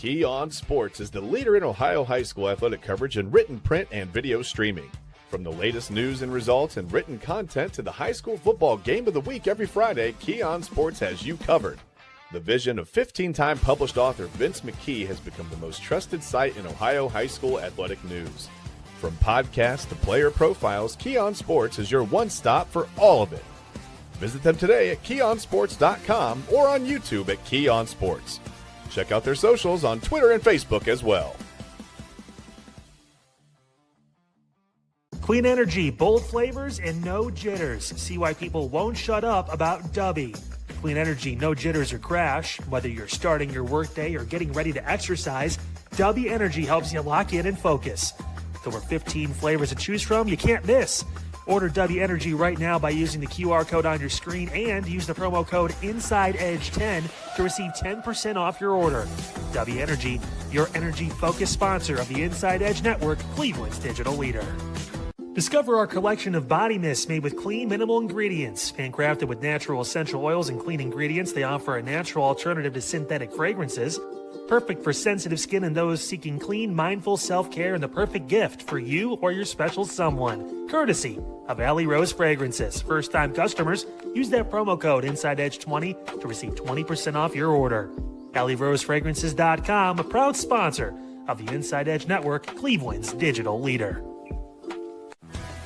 Key On Sports is the leader in Ohio high school athletic coverage in written, print, and video streaming. From the latest news and results and written content to the high school football game of the week every Friday, Key On Sports has you covered. The vision of 15-time published author Vince McKee has become the most trusted site in Ohio high school athletic news. From podcasts to player profiles, Key On Sports is your one-stop for all of it. Visit them today at keyonsports.com or on YouTube at Key On Sports. Check out their socials on Twitter and Facebook as well. Clean energy, bold flavors, and no jitters. See why people won't shut up about Dubby. Clean energy, no jitters or crash. Whether you're starting your workday or getting ready to exercise, Dubby Energy helps you lock in and focus. With over 15 flavors to choose from, you can't miss. Order Dubby Energy right now by using the QR code on your screen and use the promo code InsideEdge10 to receive 10% off your order. Dubby Energy, your energy-focused sponsor of the Inside Edge Network, Cleveland's digital leader. Discover our collection of body mists made with clean, minimal ingredients. Handcrafted with natural essential oils and clean ingredients, they offer a natural alternative to synthetic fragrances. Perfect for sensitive skin and those seeking clean, mindful self-care, and the perfect gift for you or your special someone. Courtesy of Alley Rose Fragrances. First-time customers, use that promo code InsideEdge20 to receive 20% off your order. AlleyRoseFragrances.com, a proud sponsor of the Inside Edge Network, Cleveland's digital leader.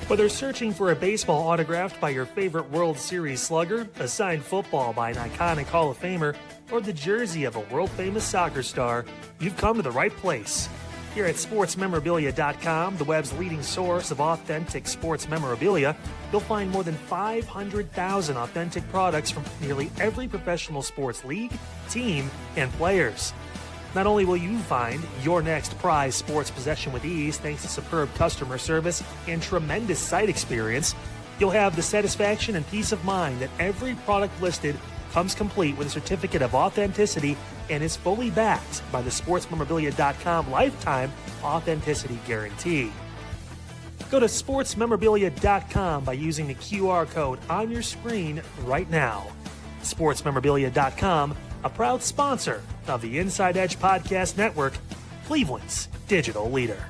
Whether searching for a baseball autographed by your favorite World Series slugger, a signed football by an iconic Hall of Famer, or the jersey of a world-famous soccer star, you've come to the right place. Here at SportsMemorabilia.com, the web's leading source of authentic sports memorabilia, you'll find more than 500,000 authentic products from nearly every professional sports league, team, and players. Not only will you find your next prized sports possession with ease thanks to superb customer service and tremendous site experience, you'll have the satisfaction and peace of mind that every product listed comes complete with a certificate of authenticity and is fully backed by the SportsMemorabilia.com lifetime authenticity guarantee. Go to SportsMemorabilia.com by using the QR code on your screen right now. SportsMemorabilia.com, a proud sponsor of the Inside Edge Podcast Network, Cleveland's digital leader.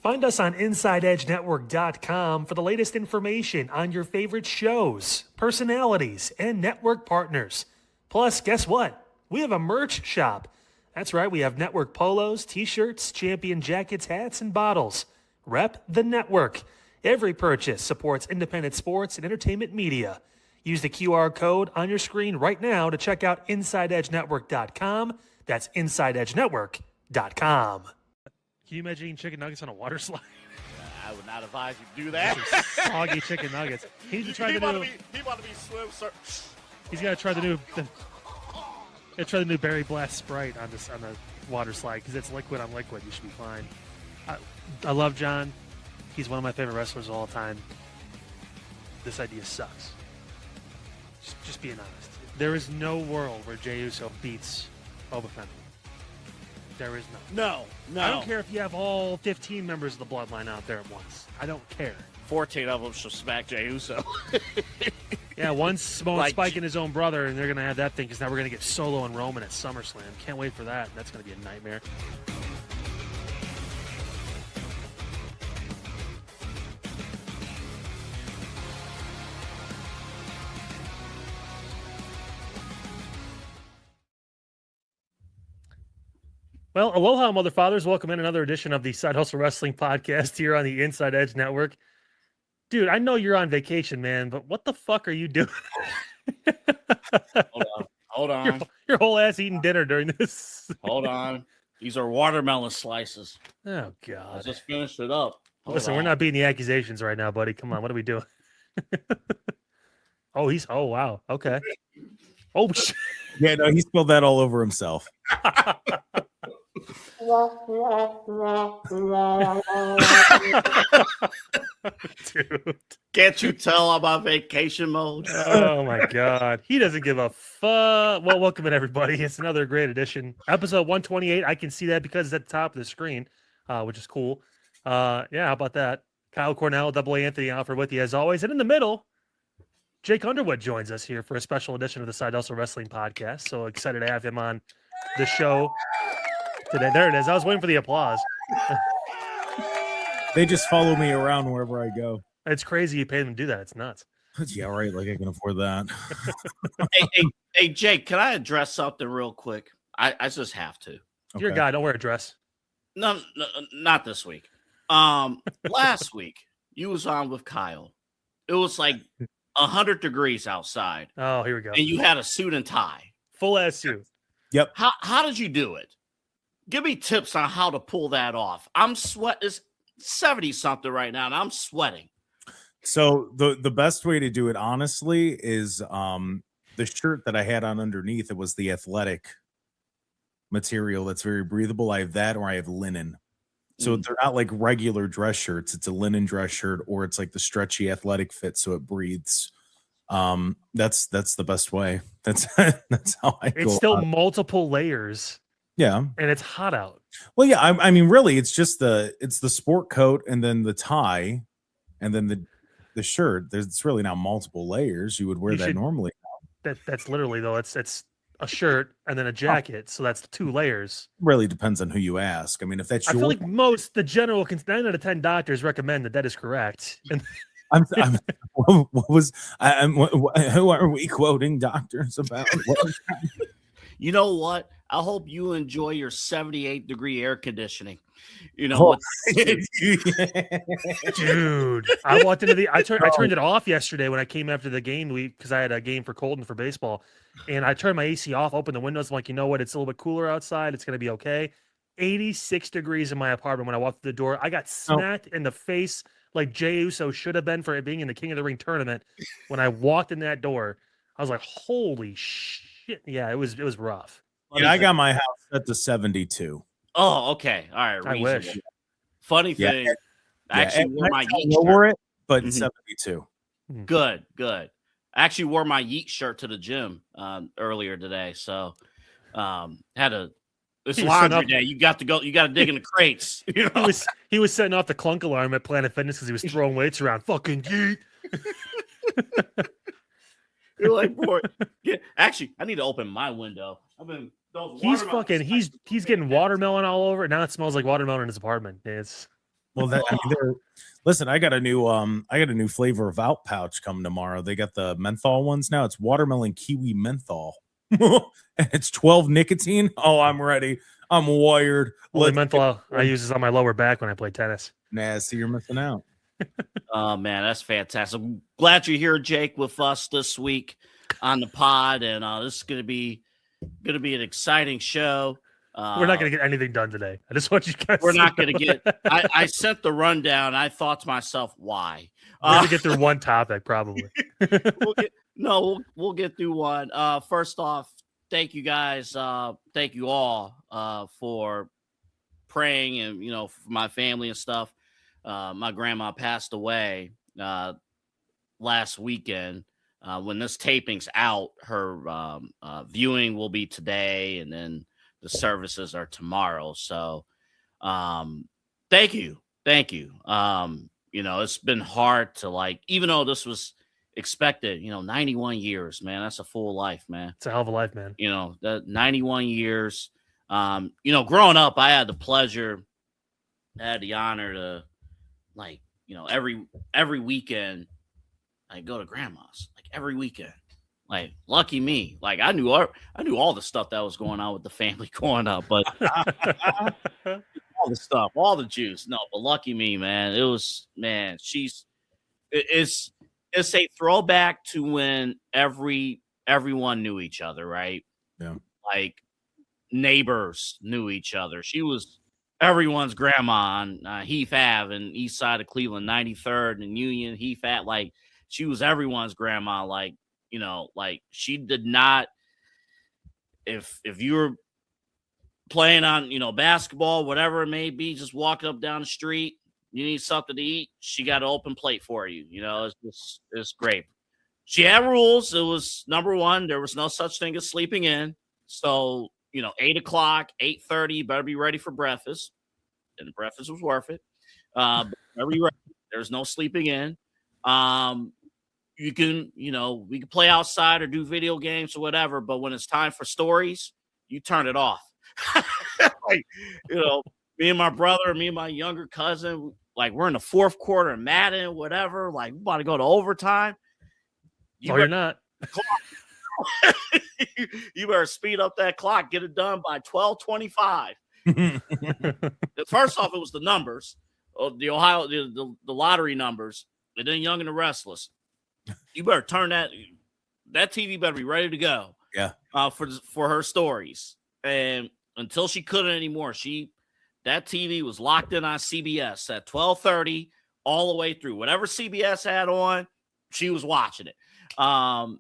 Find us on InsideEdgeNetwork.com for the latest information on your favorite shows, personalities, and network partners. Plus, guess what? We have a merch shop. That's right, we have network polos, t-shirts, champion jackets, hats, and bottles. Rep the network. Every purchase supports independent sports and entertainment media. Use the QR code on your screen right now to check out InsideEdgeNetwork.com. That's InsideEdgeNetwork.com. Can you imagine eating chicken nuggets on a water slide? I would not advise you do that. Soggy chicken nuggets. He needs to try the new. He want to be slim, sir. He's got to try the new. Try the new Berry Blast Sprite on the water slide because it's liquid on liquid. You should be fine. I love John. He's one of my favorite wrestlers of all time. This idea sucks. Just being honest. There is no world where Jey Uso beats Boba Fett. There is none. No. I don't care if you have all 15 members of the Bloodline out there at once. I don't care. 14 of them shall smack Jey Uso. Yeah, one's spiking his own brother, and they're going to have that thing because now we're going to get Solo and Roman at SummerSlam. Can't wait for that. That's going to be a nightmare. Well, aloha, mother fathers. Welcome in another edition of the Side Hustle Wrestling Podcast here on the Inside Edge Network. Dude, I know you're on vacation, man, but what the fuck are you doing? Hold on. Your whole ass eating dinner during this. Hold on. These are watermelon slices. Oh, God. I just finished it up. Listen, we're not beating the accusations right now, buddy. Come on, what are we doing? Oh, wow. Okay. Oh, shit. Yeah, no, he spilled that all over himself. Dude. Can't you tell I'm on vacation mode? Oh my God. He doesn't give a fuck. Well, welcome in everybody. It's another great edition. Episode 128. I can see that because it's at the top of the screen, which is cool. Yeah, how about that? Kyle Cornell, Double A Anthony Alfred with you as always. And in the middle, Jake Underwood joins us here for a special edition of the Side Hustle Wrestling Podcast. So excited to have him on the show today. There it is. I was waiting for the applause. They just follow me around wherever I go. It's crazy you pay them to do that. It's nuts. Yeah, right. Like I can afford that. Hey, Jake, can I address something real quick? I just have to. You're a guy. Don't wear a dress. No, not this week. Last week you was on with Kyle. It was like 100 degrees outside, Oh, here we go. and you had a suit and tie. Full ass suit. Yep. How did you do it? Give me tips on how to pull that off. I'm sweat. It's 70 something right now, and I'm sweating. So the best way to do it, honestly, is the shirt that I had on underneath. It was the athletic material that's very breathable. I have that, or I have linen. So they're not like regular dress shirts. It's a linen dress shirt, or it's like the stretchy athletic fit, so it breathes. That's the best way. That's how I go. It's still about it. multiple layers, Yeah. and it's hot out. Well, yeah. I mean, really, it's just the sport coat, and then the tie, and then the shirt. It's really not multiple layers. You would wear that normally. That's literally though. It's a shirt and then a jacket. So that's 2 layers. Really depends on who you ask. I mean, if that's I your, feel like the general 9 out of 10 doctors recommend that is correct. And I'm what was who are we quoting doctors about? You know what? I hope you enjoy your 78-degree air conditioning. You know, dude, I walked into I turned it off yesterday when I came after the game because I had a game for Colton for baseball, and I turned my AC off, opened the windows. I'm like, you know what? It's a little bit cooler outside. It's gonna be okay. 86 degrees in my apartment when I walked through the door. I got smacked in the face like Jey Uso should have been for it being in the King of the Ring tournament. When I walked in that door, I was like, holy shit. Yeah, it was rough. Yeah, I got my house set to 72. Oh, okay. All right. I wish. Funny thing. I actually wore my Yeet lower shirt. it, but 72. Good. I actually wore my Yeet shirt to the gym earlier today. So it's laundry day. You got to go. You got to dig in the crates. You know? He was setting off the clunk alarm at Planet Fitness because he was throwing weights around. Fucking Yeet. You're like, boy. Yeah, actually, I need to open my window. He's getting watermelon all over. Now it smells like watermelon in his apartment. It's listen, I got a new flavor of out pouch coming tomorrow. They got the menthol ones now. It's watermelon kiwi menthol. And it's 12 nicotine. Oh, I'm ready. I'm wired. Only menthol I use is on my lower back when I play tennis. Nah, see, you're missing out. Oh man, that's fantastic. I'm glad you're here, Jake, with us this week on the pod, and this is gonna be an exciting show. We're not going to get anything done today. I just want you guys. We're not going to get. I sent the rundown. I thought to myself, why? We're going to get through one topic, probably. We'll get through one. First off, thank you guys. Thank you all for praying, and for my family and stuff. My grandma passed away last weekend. When this taping's out, her viewing will be today, and then the services are tomorrow. So thank you. It's been hard to even though this was expected, 91 years, man, that's a full life, man. It's a hell of a life, man. That 91 years. Growing up, I had the pleasure, I had the honor to every weekend I go to grandma's every weekend. Lucky me. I knew all the stuff that was going on with the family growing up, but all the stuff, all the juice. No, but lucky me, man. It was, man, it's a throwback to when everyone knew each other, right? Yeah. Neighbors knew each other. She was everyone's grandma on Heath Ave and east side of Cleveland, 93rd and Union, Heath Ave. She was everyone's grandma. She did not, if you were playing on, basketball, whatever it may be, just walking up down the street, you need something to eat, she got an open plate for you. It's great. She had rules. It was number one, there was no such thing as sleeping in. So, 8 o'clock, 8:30, better be ready for breakfast. And the breakfast was worth it. There's no sleeping in. you can, we can play outside or do video games or whatever, but when it's time for stories, you turn it off. Like, me and my brother, me and my younger cousin, like we're in the fourth quarter of Madden, whatever, like we about to go to overtime. You're not. You better speed up that clock, get it done by 12:25. First off, it was the numbers, the Ohio, the lottery numbers, and then Young and the Restless. You better turn that TV better be ready to go. Yeah. For her stories. And until she couldn't anymore, that TV was locked in on CBS at 12:30 all the way through. Whatever CBS had on, she was watching it. And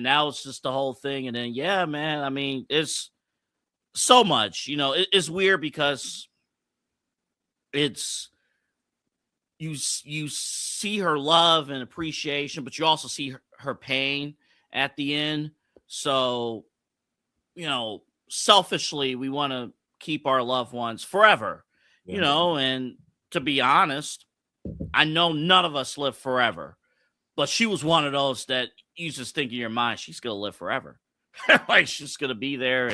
that was just the whole thing. And then, yeah, man, I mean, it's so much, it's weird because it's, you see her love and appreciation, but you also see her pain at the end. So, selfishly, we want to keep our loved ones forever, and to be honest, I know none of us live forever, but she was one of those that you just think in your mind, she's going to live forever. Like she's going to be there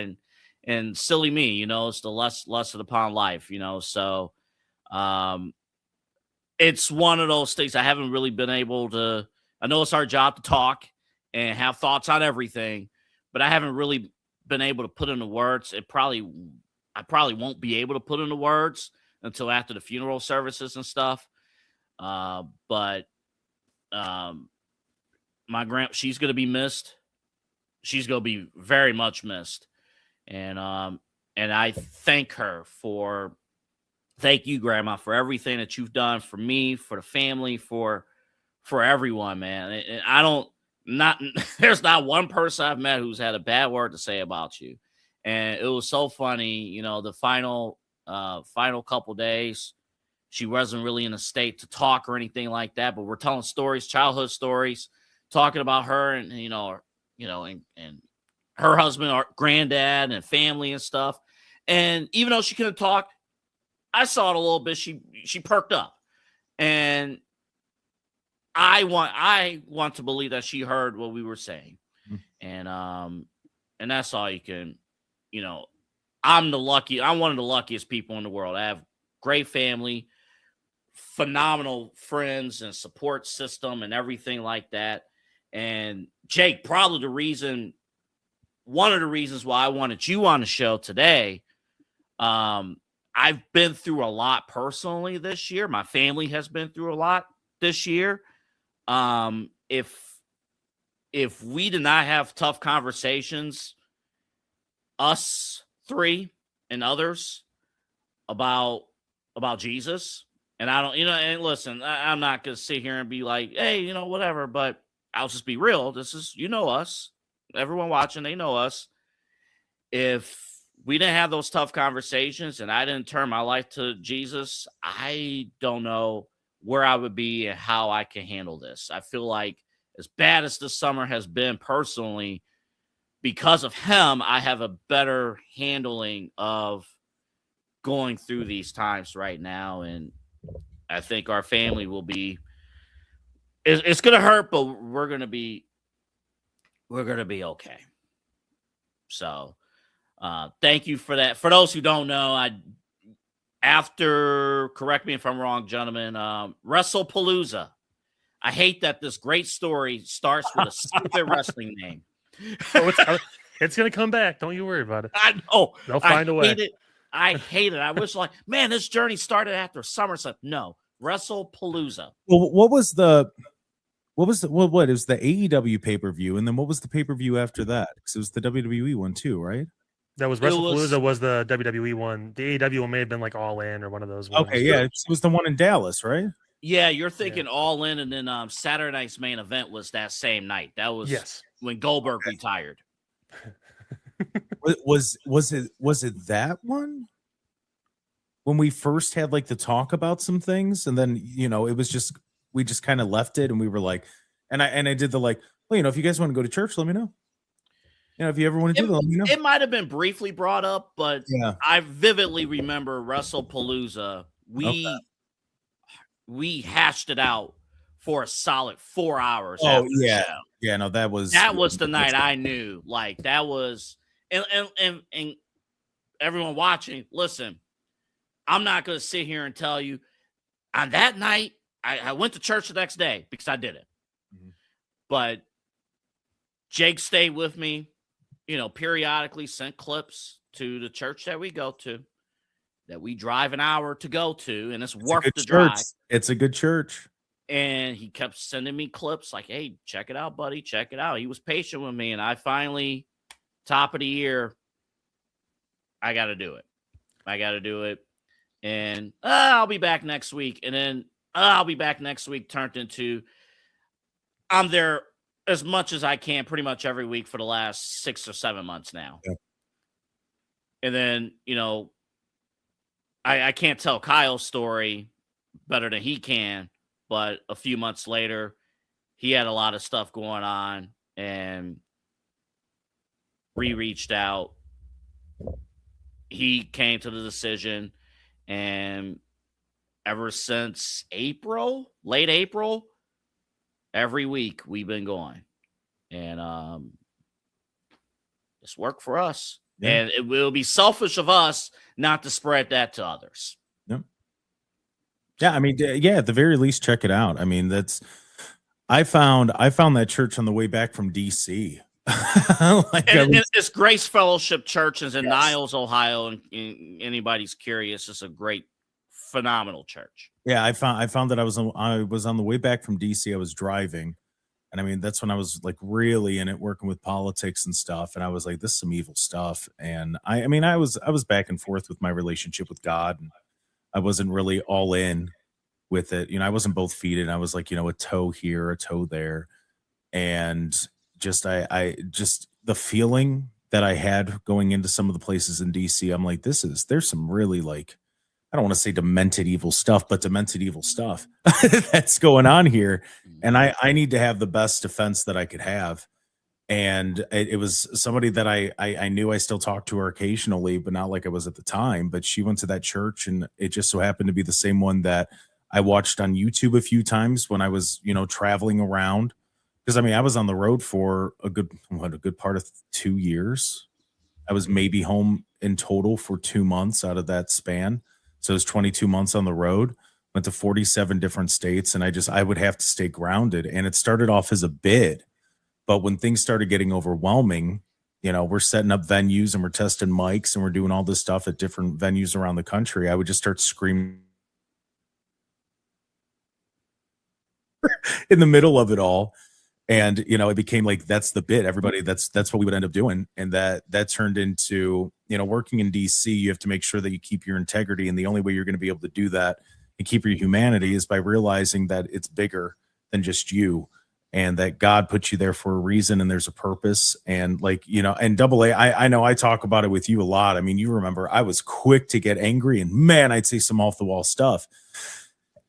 and silly me, it's the lust upon life, so, it's one of those things I haven't really been able to, I know it's our job to talk and have thoughts on everything, but I haven't really been able to put into words. I probably won't be able to put into words until after the funeral services and stuff. But she's going to be missed. She's going to be very much missed. And I thank her thank you, Grandma, for everything that you've done for me, for the family, for everyone, man. And there's not one person I've met who's had a bad word to say about you. And it was so funny, the final couple days, she wasn't really in a state to talk or anything like that, but we're telling stories, childhood stories, talking about her and, and her husband, our granddad and family and stuff. And even though she couldn't talk, I saw it a little bit. She perked up, and I want to believe that she heard what we were saying, and that's all you can, I'm one of the luckiest people in the world. I have great family, phenomenal friends and support system and everything like that. And Jake, probably one of the reasons why I wanted you on the show today, I've been through a lot personally this year. My family has been through a lot this year. If we did not have tough conversations, us three and others about Jesus, and I don't, and listen, I'm not going to sit here and be like, hey, whatever, but I'll just be real. This is, us, everyone watching, they know us. If we didn't have those tough conversations and I didn't turn my life to Jesus, I don't know where I would be and how I can handle this. I feel like as bad as this summer has been personally, because of him, I have a better handling of going through these times right now. And I think our family will be, it's going to hurt, but we're going to be okay. So, thank you for that. For those who don't know, correct me if I'm wrong, gentlemen, WrestlePalooza. I hate that this great story starts with a stupid wrestling name. It's going to come back. Don't you worry about it. I know. They'll find a way. I hate it. I wish man, this journey started after SummerSlam. No, WrestlePalooza. Well, what was the it was the AEW pay-per-view, and then what was the pay-per-view after that? Because it was the WWE one too, right? That was WrestlePalooza was the WWE one. The AEW one may have been like All In or one of those ones. Okay, yeah, it was the one in Dallas, right? Yeah, you're thinking All In, and then Saturday night's main event was that same night. That was when Goldberg retired. Was it that one? When we first had like the talk about some things, and then it was just we just kind of left it, and we were like, and I did the like, well, if you guys want to go to church, let me know. If you ever want to do that, let me know. It might have been briefly brought up, but I vividly remember WrestlePalooza. We hashed it out for a solid 4 hours. Oh, after the yeah. show. Yeah, no, that was The night I knew. Like that was, and everyone watching, listen, I'm not going to sit here and tell you on that night, I went to church the next day because I did it. Mhm. But Jake stayed with me, periodically sent clips to the church that we go to, that we drive an hour to go to, and it's worth the drive. It's a good church. And he kept sending me clips like, hey, check it out, buddy. Check it out. He was patient with me. And I finally, top of the year, I got to do it. And I'll be back next week. And then I'll be back next week turned into I'm there as much as I can pretty much every week for the last 6 or 7 months now. Yeah. And then, I can't tell Kyle's story better than he can. But a few months later, he had a lot of stuff going on, and reached out. He came to the decision, and ever since late April, every week we've been going, and it's worked for us. Yeah. And it will be selfish of us not to spread that to others. Yeah, I mean, yeah, at the very least, check it out. I mean, I found that church on the way back from DC. It's Grace Fellowship Church is in Niles, Ohio, and anybody's curious, it's a great, phenomenal church. Yeah, I found that I was on the way back from DC. I was driving, and I mean, that's when I was like really in it, working with politics and stuff. And I was like, this is some evil stuff. And I was back and forth with my relationship with God, and I wasn't really all in with it. I wasn't both feet in. I was like, a toe here, a toe there. And just, I just the feeling that I had going into some of the places in DC, I'm like, there's some really, like, I don't want to say demented evil stuff, but demented evil stuff that's going on here. And I need to have the best defense that I could have. And it was somebody that I knew. I still talked to her occasionally, but not like I was at the time. But she went to that church, and it just so happened to be the same one that I watched on YouTube a few times when I was, traveling around. Because I mean, I was on the road for a good part of 2 years. I was maybe home in total for 2 months out of that span. So it was 22 months on the road. Went to 47 different states, and I would have to stay grounded. And it started off as a bid. But when things started getting overwhelming, we're setting up venues and we're testing mics and we're doing all this stuff at different venues around the country. I would just start screaming in the middle of it all. And, it became like, that's the bit. Everybody, that's what we would end up doing. And that turned into, working in DC, you have to make sure that you keep your integrity. And the only way you're going to be able to do that and keep your humanity is by realizing that it's bigger than just you. And that God put you there for a reason, and there's a purpose. And and Double A, I know I talk about it with you a lot. I mean, you remember I was quick to get angry, and man, I'd say some off the wall stuff.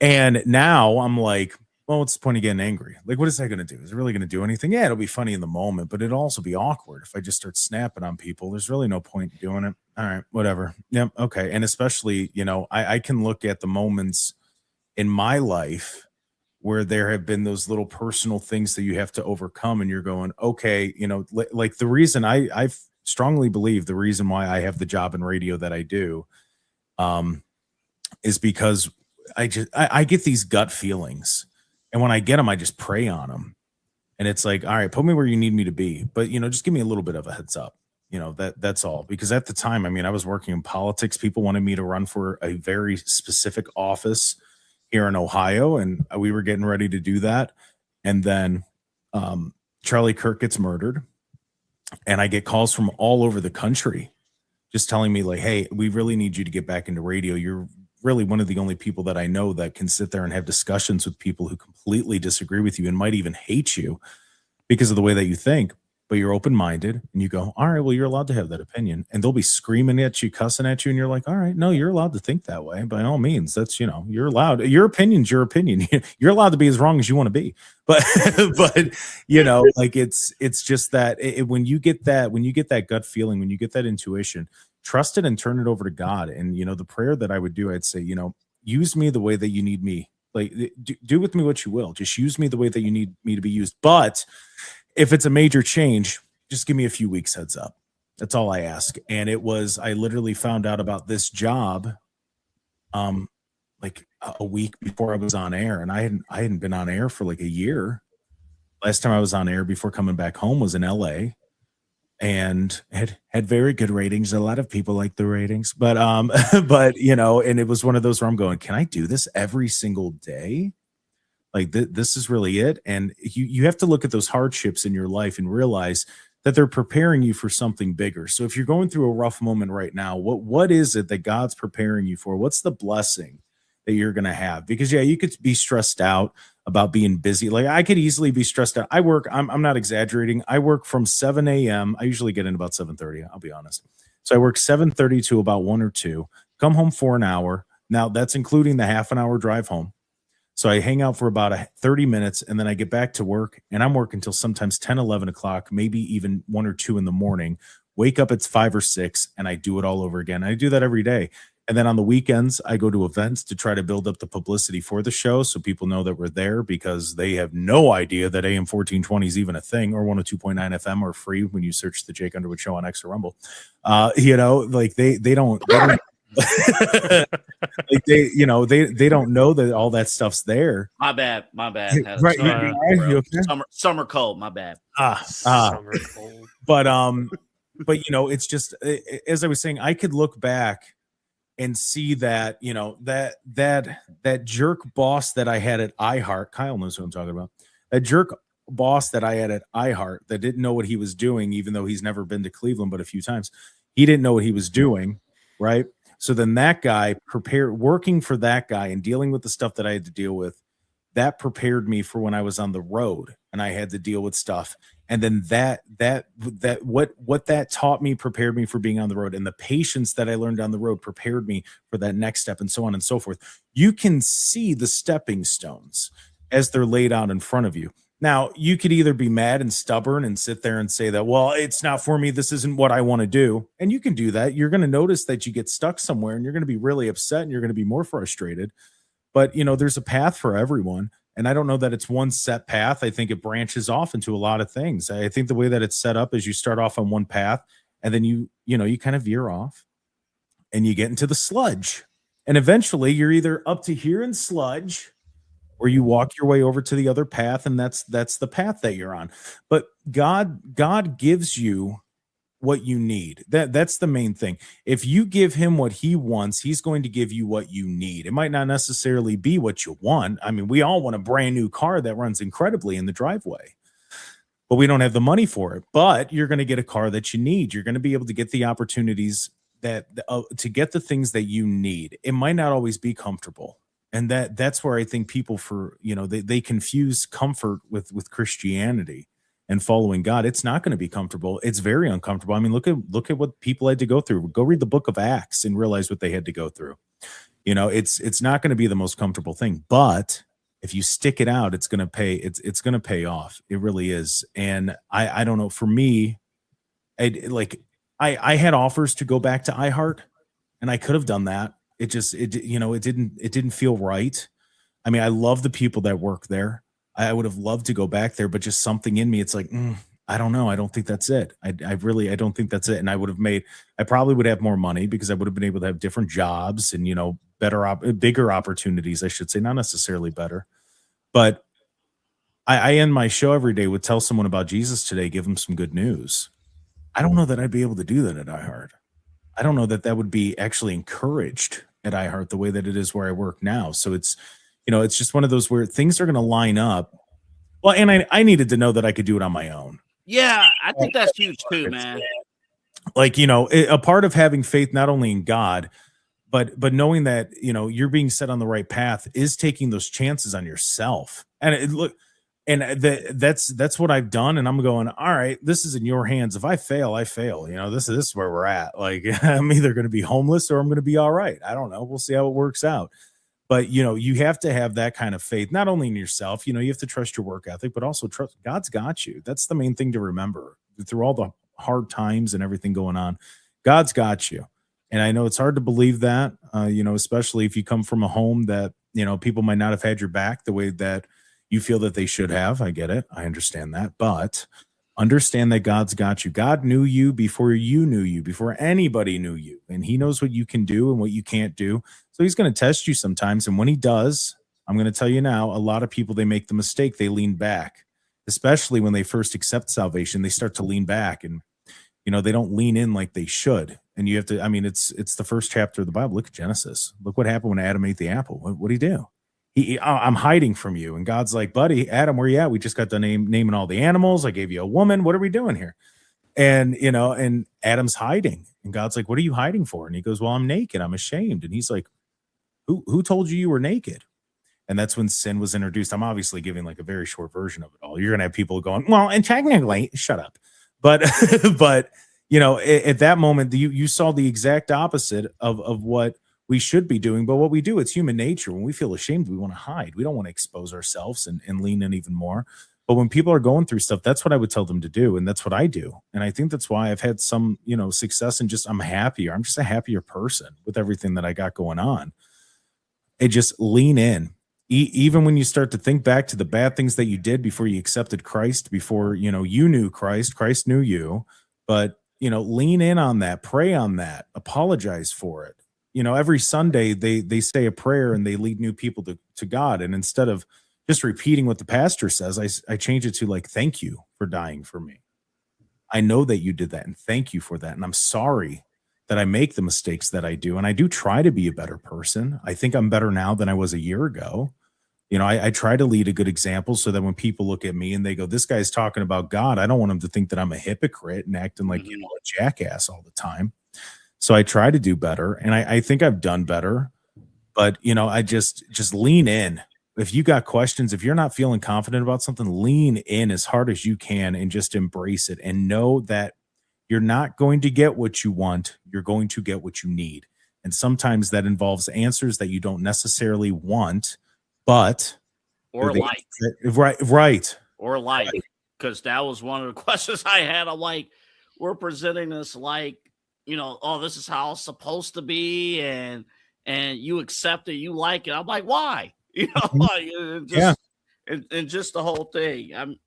And now I'm like, well, what's the point of getting angry? Like, what is that going to do? Is it really going to do anything? Yeah, it'll be funny in the moment, but it'll also be awkward if I just start snapping on people. There's really no point in doing it. All right, whatever. Yep. Okay. And especially, I can look at the moments in my life where there have been those little personal things that you have to overcome, and you're going, okay, like the reason I strongly believe the reason why I have the job in radio that I do, is because I get these gut feelings, and when I get them, I just pray on them, and it's like, all right, put me where you need me to be, but just give me a little bit of a heads up, that's all. Because at the time, I mean, I was working in politics. People wanted me to run for a very specific office here in Ohio, and we were getting ready to do that. And then Charlie Kirk gets murdered, and I get calls from all over the country just telling me like, hey, we really need you to get back into radio. You're really one of the only people that I know that can sit there and have discussions with people who completely disagree with you and might even hate you because of the way that you think. But you're open-minded, and you go, all right, well, you're allowed to have that opinion. And they'll be screaming at you, cussing at you, and you're like, all right, no, you're allowed to think that way. By all means, that's, you're allowed. Your opinion's your opinion. You're allowed to be as wrong as you want to be. But, like it's just that when you get that gut feeling, when you get that intuition, trust it and turn it over to God. And, the prayer that I would do, I'd say, use me the way that you need me Like, do with me what you will. Just use me the way that you need me to be used. But if it's a major change, just give me a few weeks heads up. That's all I ask. And I literally found out about this job like a week before I was on air, and I hadn't been on air for like a year. Last time I was on air before coming back home was in LA, and had very good ratings. A lot of people like the ratings, but but and it was one of those where I'm going, can I do this every single day? Like this is really it. And you have to look at those hardships in your life and realize that they're preparing you for something bigger. So if you're going through a rough moment right now, what is it that God's preparing you for? What's the blessing that you're going to have? Because you could be stressed out about being busy. Like I could easily be stressed out. I'm not exaggerating. I work from 7 a.m. I usually get in about 7:30. I'll be honest. So I work 7:30 to about 1 or 2, come home for an hour. Now that's including the half an hour drive home. So I hang out for about 30 minutes, and then I get back to work, and I'm working until sometimes 10, 11 o'clock, maybe even 1 or 2 in the morning. Wake up at 5 or 6, and I do it all over again. I do that every day. And then on the weekends, I go to events to try to build up the publicity for the show so people know that we're there, because they have no idea that AM 1420 is even a thing, or 102.9 FM are free when you search the Jake Underwood Show on Extra Rumble. Like they don't like they don't know that all that stuff's there. My bad. Right, you okay? Summer cold. My bad. Summer cold. But it's just, as I was saying, I could look back and see that that jerk boss that I had at iHeart. Kyle knows who I'm talking about. That jerk boss that I had at iHeart that didn't know what he was doing, even though he's never been to Cleveland but a few times. He didn't know what he was doing, right? So then that guy working for that guy and dealing with the stuff that I had to deal with, that prepared me for when I was on the road and I had to deal with stuff. And then what that taught me prepared me for being on the road, and the patience that I learned on the road prepared me for that next step, and so on and so forth. You can see the stepping stones as they're laid out in front of you. Now, you could either be mad and stubborn and sit there and say that, well, it's not for me. This isn't what I want to do. And you can do that. You're going to notice that you get stuck somewhere, and you're going to be really upset, and you're going to be more frustrated. But, there's a path for everyone. And I don't know that it's one set path. I think it branches off into a lot of things. I think the way that it's set up is you start off on one path, and then you kind of veer off and you get into the sludge. And eventually you're either up to here in sludge, or you walk your way over to the other path, and that's the path that you're on. But God gives you what you need. That's the main thing. If you give him what he wants, he's going to give you what you need. It might not necessarily be what you want. I mean, we all want a brand new car that runs incredibly in the driveway, but we don't have the money for it. But you're going to get a car that you need. You're going to be able to get the opportunities to get the things that you need. It might not always be comfortable. And that's where I think people they confuse comfort with Christianity and following God. It's not going to be comfortable. It's very uncomfortable. I mean, look at what people had to go through. Go read the book of Acts and realize what they had to go through. It's not going to be the most comfortable thing, but if you stick it out, it's going to pay. It's going to pay off. It really is. And I don't know, for me, I had offers to go back to iHeart, and I could have done that. It didn't feel right. I mean, I love the people that work there. I would have loved to go back there, but just something in me, it's like, I don't know. I don't think that's it. I don't think that's it. And I probably would have more money because I would have been able to have different jobs and, bigger opportunities, I should say, not necessarily better. But I end my show every day with tell someone about Jesus today, give them some good news. I don't know that I'd be able to do that at iHeart. I don't know that would be actually encouraged at iHeart the way that it is where I work now. So it's just one of those where things are going to line up. Well, and I needed to know that I could do it on my own. Yeah, I think that's huge too, man. Like, a part of having faith, not only in God, but knowing that, you're being set on the right path is taking those chances on yourself. And that's what I've done. And I'm going, all right, this is in your hands. If I fail, I fail. This is where we're at. Like, I'm either going to be homeless or I'm going to be all right. I don't know. We'll see how it works out. But, you have to have that kind of faith, not only in yourself, you have to trust your work ethic, but also trust God's got you. That's the main thing to remember through all the hard times and everything going on. God's got you. And I know it's hard to believe that, especially if you come from a home that, People might not have had your back the way that you feel that they should have. I get it. I understand that. But understand that God's got you. God knew you, before anybody knew you. And he knows what you can do and what you can't do. So he's going to test you sometimes. And when he does, I'm going to tell you now, a lot of people, they make the mistake. They lean back, especially when they first accept salvation. They start to lean back, and they don't lean in like they should. And you have to, it's the first chapter of the Bible. Look at Genesis. Look what happened when Adam ate the apple. What did he do? I'm hiding from you. And God's like, buddy, Adam, where you at? We just got done naming all the animals. I gave you a woman. What are we doing here? And, and Adam's hiding. And God's like, what are you hiding for? And he goes, well, I'm naked. I'm ashamed. And he's like, who told you were naked? And that's when sin was introduced. I'm obviously giving like a very short version of it all. You're going to have people going, well, and technically, shut up. But, at that moment, you saw the exact opposite of what we should be doing. But what we do, it's human nature. When we feel ashamed, we want to hide. We don't want to expose ourselves and lean in even more. But when people are going through stuff, that's what I would tell them to do. And that's what I do. And I think that's why I've had some, success, and I'm happier. I'm just a happier person with everything that I got going on. It just lean in. Even when you start to think back to the bad things that you did before you accepted Christ, before, you knew Christ knew you, but, lean in on that, pray on that, apologize for it. Every Sunday they say a prayer and they lead new people to God. And instead of just repeating what the pastor says, I change it to like, thank you for dying for me. I know that you did that, and thank you for that. And I'm sorry that I make the mistakes that I do. And I do try to be a better person. I think I'm better now than I was a year ago. I try to lead a good example so that when people look at me and they go, this guy's talking about God, I don't want them to think that I'm a hypocrite and acting like, a jackass all the time. So I try to do better, and I think I've done better. But, I just lean in. If you got questions, if you're not feeling confident about something, lean in as hard as you can and just embrace it, and know that you're not going to get what you want. You're going to get what you need. And sometimes that involves answers that you don't necessarily want, but or like. Right. Or like, because that was one of the questions I had. I'm like, we're presenting this like, oh, this is how it's supposed to be, and you accept it, you like it. I'm like, why? And just the whole thing. I'm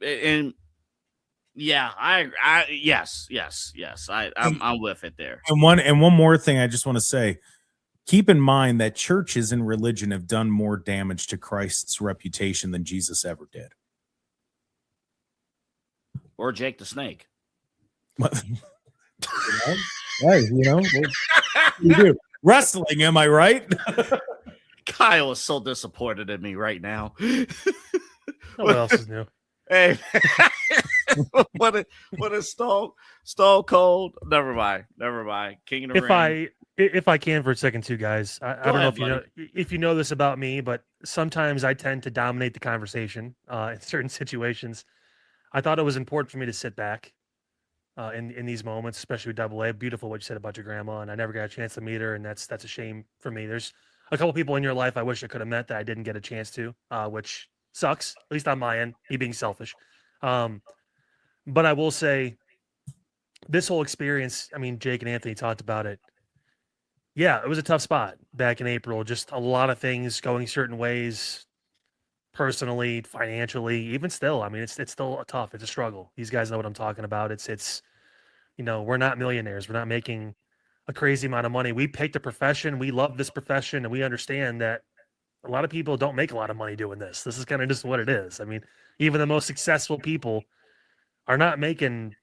with it there. And one more thing I just want to say. Keep in mind that churches and religion have done more damage to Christ's reputation than Jesus ever did. Or Jake the Snake. Hey, you do wrestling, am I right? Kyle is so disappointed in me right now. What else is new? Hey, what is Stone Cold? Never mind. King of the Ring. If I can for a second too, guys, I don't know if you know this about me, but sometimes I tend to dominate the conversation in certain situations. I thought it was important for me to sit back in these moments, especially with Double A. Beautiful what you said about your grandma, and I never got a chance to meet her, and that's a shame for me. There's a couple people in your life I wish I could have met that I didn't get a chance to, which sucks, at least on my end, me being selfish. But I will say this whole experience, Jake and Anthony talked about it. Yeah, it was a tough spot back in April. Just a lot of things going certain ways, personally, financially, even still. It's still tough. It's a struggle. These guys know what I'm talking about. It's we're not millionaires. We're not making a crazy amount of money. We picked a profession. We love this profession, and we understand that a lot of people don't make a lot of money doing this. This is kind of just what it is. Even the most successful people are not making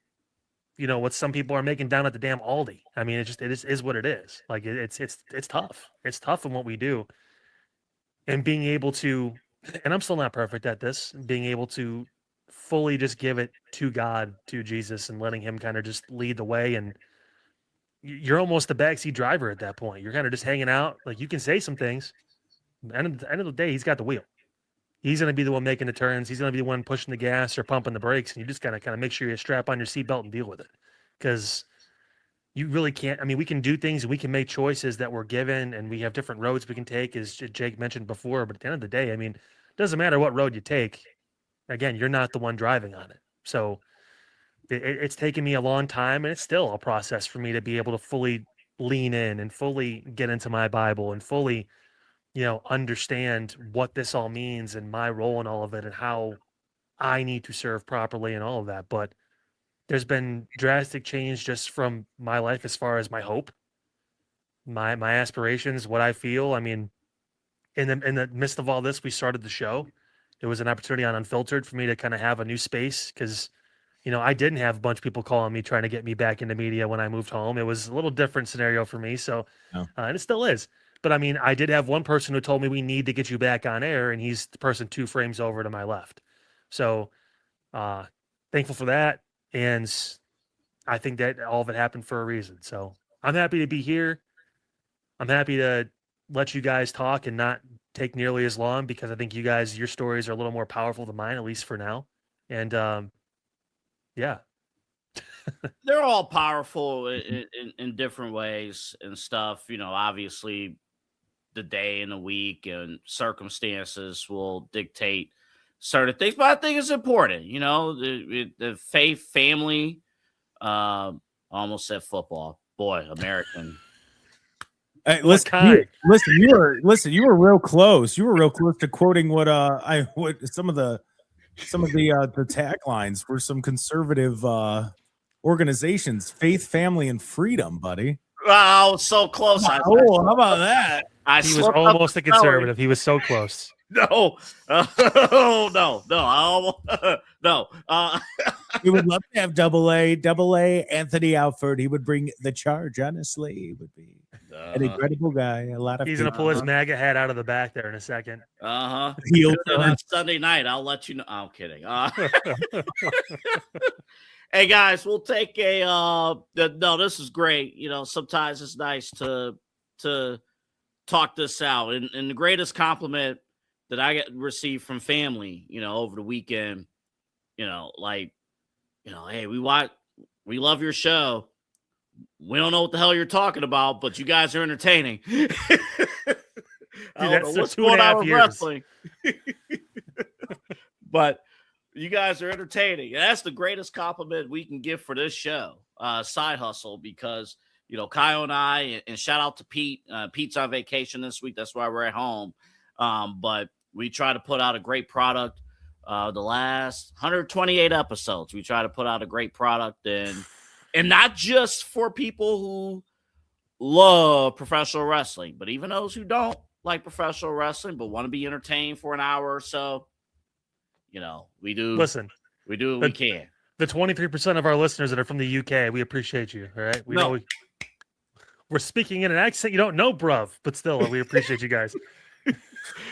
what some people are making down at the damn Aldi. It is what it is. Like it's tough. It's tough in what we do. And being able to, and I'm still not perfect at this, being able to fully just give it to God, to Jesus, and letting him kind of just lead the way. And you're almost the backseat driver at that point. You're kind of just hanging out. Like, you can say some things. At the end of the day, he's got the wheel. He's going to be the one making the turns. He's going to be the one pushing the gas or pumping the brakes. And you just got to kind of make sure you strap on your seatbelt and deal with it. Because you really can't. We can do things and we can make choices that we're given, and we have different roads we can take, as Jake mentioned before. But at the end of the day, it doesn't matter what road you take. Again, you're not the one driving on it. So it's taken me a long time, and it's still a process for me to be able to fully lean in and fully get into my Bible and fully understand what this all means and my role in all of it and how I need to serve properly and all of that. But there's been drastic change just from my life as far as my hope, my aspirations, what I feel. I mean, in the midst of all this, we started the show. It was an opportunity on Unfiltered for me to kind of have a new space because, I didn't have a bunch of people calling me trying to get me back into media when I moved home. It was a little different scenario for me. So, and it still is. But I mean, I did have one person who told me we need to get you back on air, and he's the person 2 frames over to my left. So, thankful for that. And I think that all of it happened for a reason. So I'm happy to be here. I'm happy to let you guys talk and not take nearly as long because I think your stories are a little more powerful than mine, at least for now. And yeah. They're all powerful in different ways and stuff. Obviously the day and the week and circumstances will dictate certain things, but I think it's important, the faith, family, almost said football, boy, American. Hey, listen, you were real close. You were real close to quoting what some of the taglines for some conservative organizations: faith, family, and freedom, buddy. Wow, so close. How about that? He was almost a conservative. He was so close. No. No. No. We would love to have double A Anthony Alford. He would bring the charge. Honestly, he would be an incredible guy. He's gonna pull his MAGA hat out of the back there in a second. Sunday night. I'll let you know. I'm kidding. Hey guys, we'll take a. No, this is great. Sometimes it's nice to talk this out, and the greatest compliment that I received from family, over the weekend, hey, we love your show. We don't know what the hell you're talking about, but you guys are entertaining. Dude, that's what's going on with wrestling. But you guys are entertaining. And that's the greatest compliment we can give for this show, Side Hustle, because Kyle and I, and shout out to Pete. Pete's on vacation this week. That's why we're at home. But we try to put out a great product. The last 128 episodes, we try to put out a great product, and not just for people who love professional wrestling, but even those who don't like professional wrestling but want to be entertained for an hour or so. We do. Listen, we do what we can. The 23% of our listeners that are from the UK, we appreciate you. All right, we're speaking in an accent you don't know, bruv, but still, we appreciate you guys.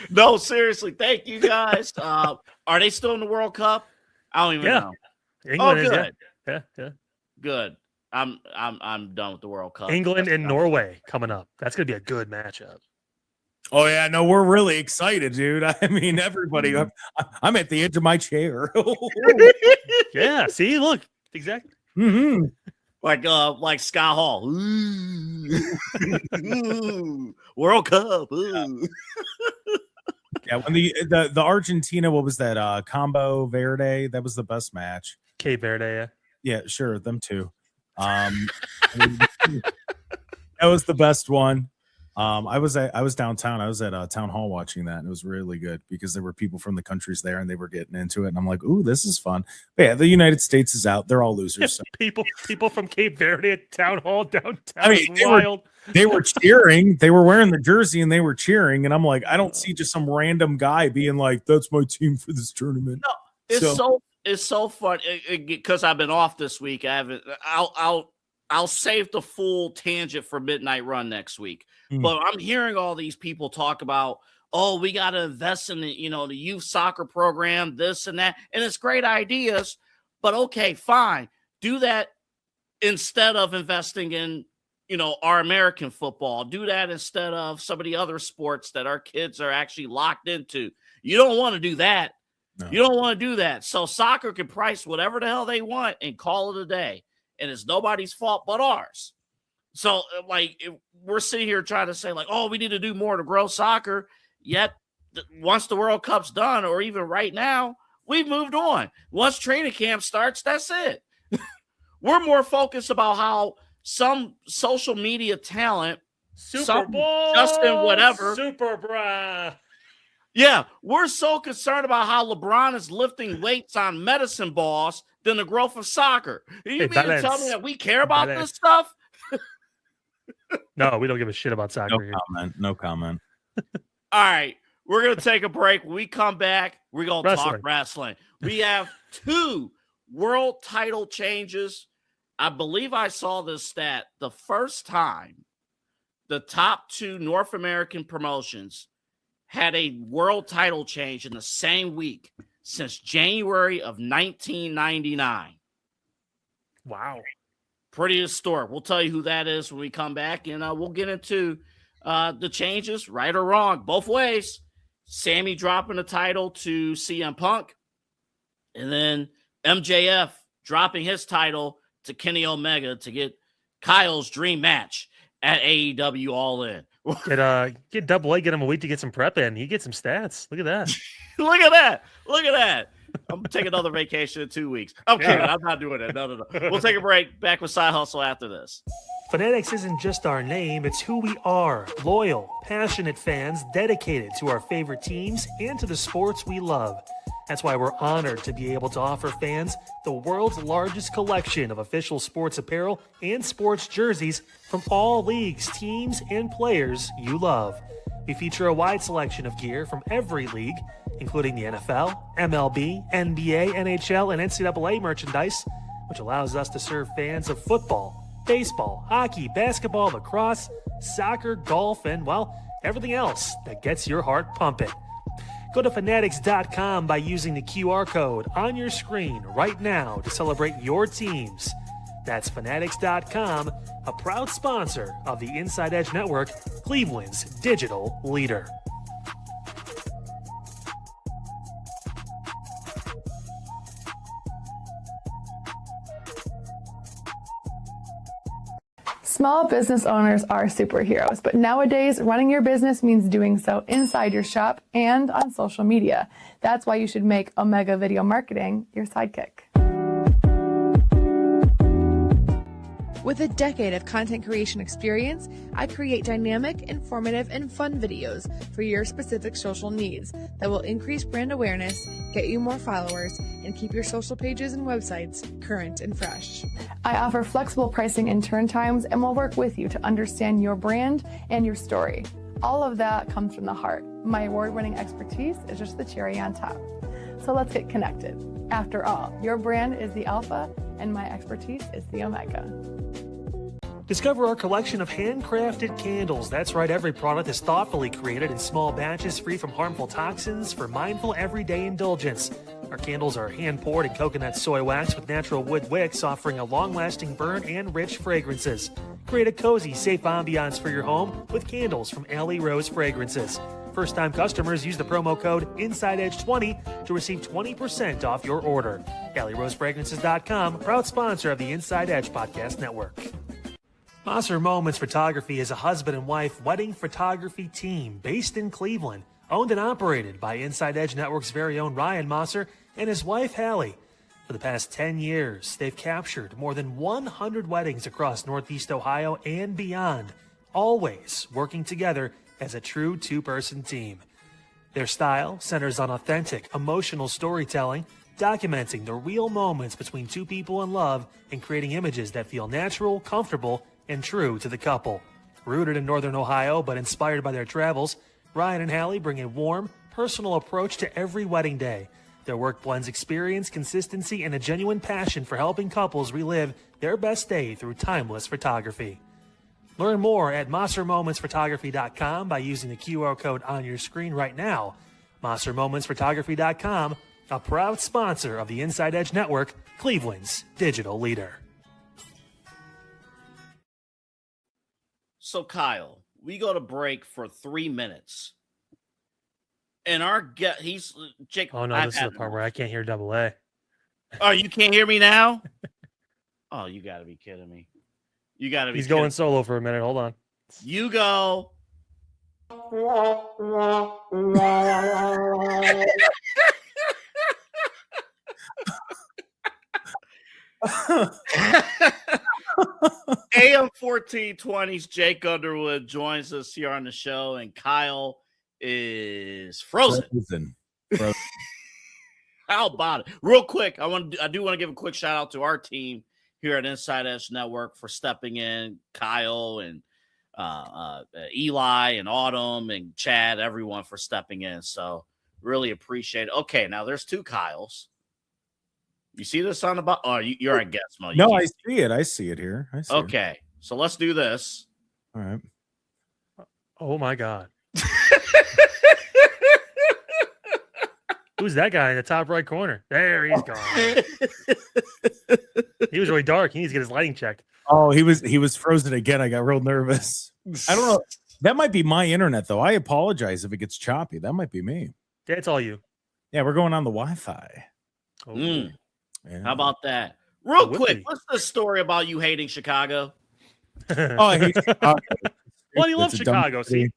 No, seriously, thank you guys. Are they still in the World Cup? I don't even know. England is, good. Yeah. Good. I'm done with the World Cup. England and Norway coming up. That's gonna be a good matchup. Oh yeah, no, we're really excited, dude. I mean, everybody. I'm at the edge of my chair. Yeah. See, look, exactly. Mm-hmm. Like Scott Hall. Ooh. World Cup. Ooh. Yeah, when the Argentina, what was that? Combo Verde, that was the best match. Cape Verde, yeah. Yeah, sure, them too. That was the best one. I was downtown. I was at Town Hall watching that, and it was really good because there were people from the countries there, and they were getting into it. And I'm like, "Ooh, this is fun!" But yeah, the United States is out; they're all losers. So. People from Cape Verde at Town Hall downtown. I mean, they were cheering. They were wearing the jersey, and they were cheering. And I'm like, I don't see just some random guy being like, "That's my team for this tournament." No, it's so fun because I've been off this week. I haven't. I'll save the full tangent for Midnight Run next week. But I'm hearing all these people talk about, oh, we got to invest in the youth soccer program, this and that. And it's great ideas, but okay, fine. Do that instead of investing in, our American football. Do that instead of some of the other sports that our kids are actually locked into. You don't want to do that. No. You don't want to do that. So soccer can price whatever the hell they want and call it a day. And it's nobody's fault but ours. So, we're sitting here trying to say, oh, we need to do more to grow soccer. Yet, once the World Cup's done, or even right now, we've moved on. Once training camp starts, that's it. We're more focused about how some social media talent something, Justin, whatever. Super bra. Yeah, we're so concerned about how LeBron is lifting weights on medicine balls than the growth of soccer. You mean to tell me that we care about this stuff? No, we don't give a shit about soccer here. No comment. All right, we're going to take a break. When we come back, we're going to talk wrestling. We have 2 world title changes. I believe I saw this stat. The first time the top 2 North American promotions had a world title change in the same week since January of 1999. Wow. Pretty historic. We'll tell you who that is when we come back, and we'll get into the changes, right or wrong, both ways. Sammy dropping the title to CM Punk, and then MJF dropping his title to Kenny Omega to get Kyle's dream match at AEW All In. Get Double A, get him a week to get some prep in. He gets some stats. Look at that. Look at that. Look at that. I'm going to take another vacation in 2 weeks. I'm kidding. I'm not doing it. No. We'll take a break. Back with Side Hustle after this. Fanatics isn't just our name, it's who we are. Loyal, passionate fans dedicated to our favorite teams and to the sports we love. That's why we're honored to be able to offer fans the world's largest collection of official sports apparel and sports jerseys from all leagues, teams, and players you love. We feature a wide selection of gear from every league, including the NFL, MLB, NBA, NHL, and NCAA merchandise, which allows us to serve fans of football, baseball, hockey, basketball, lacrosse, soccer, golf, and, well, everything else that gets your heart pumping. Go to Fanatics.com by using the QR code on your screen right now to celebrate your teams. That's Fanatics.com, a proud sponsor of the Inside Edge Network, Cleveland's digital leader. Small business owners are superheroes, but nowadays running your business means doing so inside your shop and on social media. That's why you should make Omega Video Marketing your sidekick. With a decade of content creation experience, I create dynamic, informative, and fun videos for your specific social needs that will increase brand awareness, get you more followers, and keep your social pages and websites current and fresh. I offer flexible pricing and turn times and will work with you to understand your brand and your story. All of that comes from the heart. My award-winning expertise is just the cherry on top. So let's get connected. After all, your brand is the alpha and my expertise is the omega. Discover our collection of handcrafted candles. That's right, every product is thoughtfully created in small batches free from harmful toxins for mindful everyday indulgence. Our candles are hand-poured in coconut soy wax with natural wood wicks, offering a long-lasting burn and rich fragrances. Create a cozy, safe ambiance for your home with candles from Alley Rose Fragrances. First-time customers use the promo code InsideEdge20 to receive 20% off your order. AlleyRoseFragrances.com, proud sponsor of the Inside Edge Podcast Network. Mosser Moments Photography is a husband and wife wedding photography team based in Cleveland, owned and operated by Inside Edge Network's very own Ryan Mosser and his wife Hallie. For the past 10 years, they've captured more than 100 weddings across Northeast Ohio and beyond, always working together as a true two-person team. Their style centers on authentic, emotional storytelling, documenting the real moments between two people in love and creating images that feel natural, comfortable, and true to the couple. Rooted in Northern Ohio but inspired by their travels, Ryan and Hallie bring a warm, personal approach to every wedding day. Their work blends experience, consistency, and a genuine passion for helping couples relive their best day through timeless photography. Learn more at MosserMomentsPhotography.com by using the QR code on your screen right now. MosserMomentsPhotography.com, a proud sponsor of the Inside Edge Network, Cleveland's digital leader. So, Kyle, we go to break for 3 minutes. And our guest, he's Jake. Oh, no, this is the part where I can't hear Double A. Oh, you can't hear me now? Oh, you got to be kidding me. You got to be He's kidding. going solo for a minute. Hold on. You go. AM 1420's Jake Underwood joins us here on the show, and Kyle is frozen. How about it? Real quick, I do want to give a quick shout out to our team here at Inside Edge Network for stepping in. Kyle and Eli and Autumn and Chad, everyone for stepping in. So really appreciate it. Okay, now there's two Kyles. You see this on the bottom? Oh, you're on guest mode. No, I see it. I see it here. I see okay, so let's do this. All right. Oh my God. Who's that guy in the top right corner? There, he's gone. He was really dark. He needs to get his lighting checked. Oh, he was frozen again. I got real nervous. I don't know. That might be my internet, though. I apologize if it gets choppy. That might be me. Yeah, it's all you. Yeah, we're going on the Wi-Fi. Oh. Yeah. How about that? Real quick, what's the story about you hating Chicago? Oh, I hate Chicago. Well, you love Chicago, see?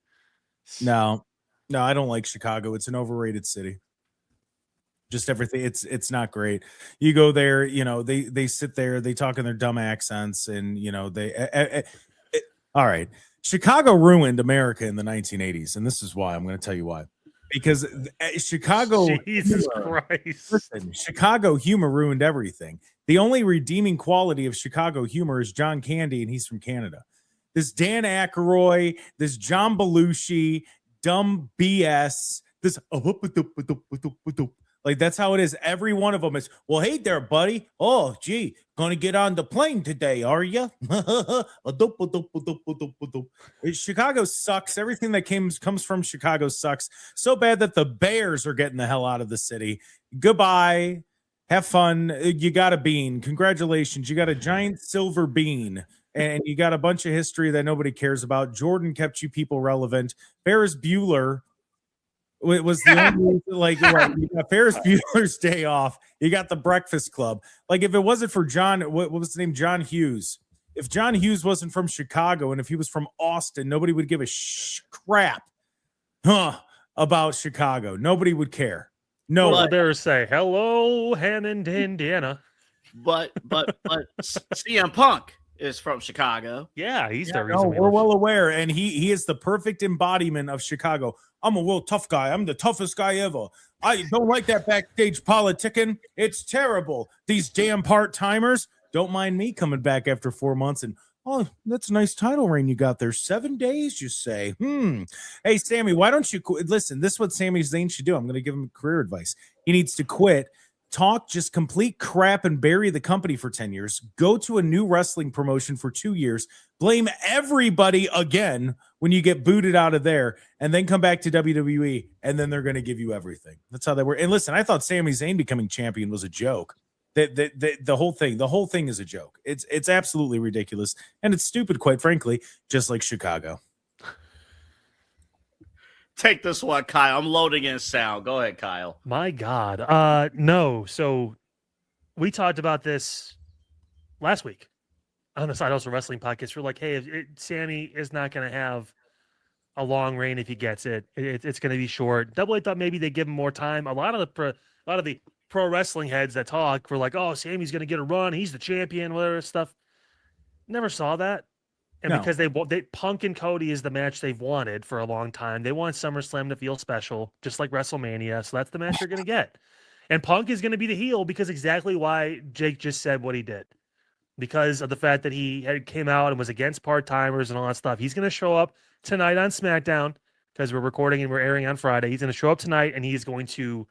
No, I don't like Chicago. It's an overrated city. Just everything. It's not great. You go there, they sit there, they talk in their dumb accents, and all right. Chicago ruined America in the 1980s, and this is why. I'm going to tell you why. Because Chicago, Jesus Christ. Listen, Chicago humor ruined everything. The only redeeming quality of Chicago humor is John Candy, and he's from Canada. This Dan Aykroyd, this John Belushi, dumb BS, this like that's how it is. Every one of them is, well, hey there, buddy. Oh, gee, gonna get on the plane today, are you? Chicago sucks. Everything that comes from Chicago sucks. So bad that the Bears are getting the hell out of the city. Goodbye. Have fun. You got a bean. Congratulations. You got a giant silver bean. And you got a bunch of history that nobody cares about. Jordan kept you people relevant. Ferris Bueller. It was the only you got Ferris Bueller's Day Off. You got the Breakfast Club. Like if it wasn't for John, what was the name? John Hughes. If John Hughes wasn't from Chicago and if he was from Austin, nobody would give a crap, about Chicago. Nobody would care. No, well, the Bears say hello, Hammond, Indiana. But CM Punk is from Chicago. Yeah, he's the reason. We're well aware, and he is the perfect embodiment of Chicago. I'm a real tough guy. I'm the toughest guy ever. I don't like that backstage politicking. It's terrible. These damn part-timers. Don't mind me coming back after 4 months and, oh, that's a nice title reign you got there. 7 days, you say. Hey, Sammy, why don't you quit? Listen, this is what Sami Zayn should do. I'm going to give him career advice. He needs to quit. Talk just complete crap and bury the company for 10 years. Go to a new wrestling promotion for 2 years. Blame everybody again when you get booted out of there, and then come back to WWE, and then they're going to give you everything. That's how they were. And listen, I thought Sami Zayn becoming champion was a joke. The whole thing is a joke. It's absolutely ridiculous, and it's stupid, quite frankly, just like Chicago. Take this one, Kyle. I'm loading in sound. Go ahead, Kyle. My God. No. So we talked about this last week on the Side Hustle Wrestling podcast. We're like, hey, Sammy is not going to have a long reign if he gets it. It's going to be short. Double A thought maybe they give him more time. A lot of the pro wrestling heads that talk were like, oh, Sammy's going to get a run. He's the champion, whatever stuff. Never saw that. And No. because they Punk and Cody is the match they've wanted for a long time. They want SummerSlam to feel special, just like WrestleMania. So that's the match you're going to get. And Punk is going to be the heel because exactly why Jake just said what he did. Because of the fact that he came out and was against part-timers and all that stuff. He's going to show up tonight on SmackDown because we're recording and we're airing on Friday. He's going to show up tonight and he's going to,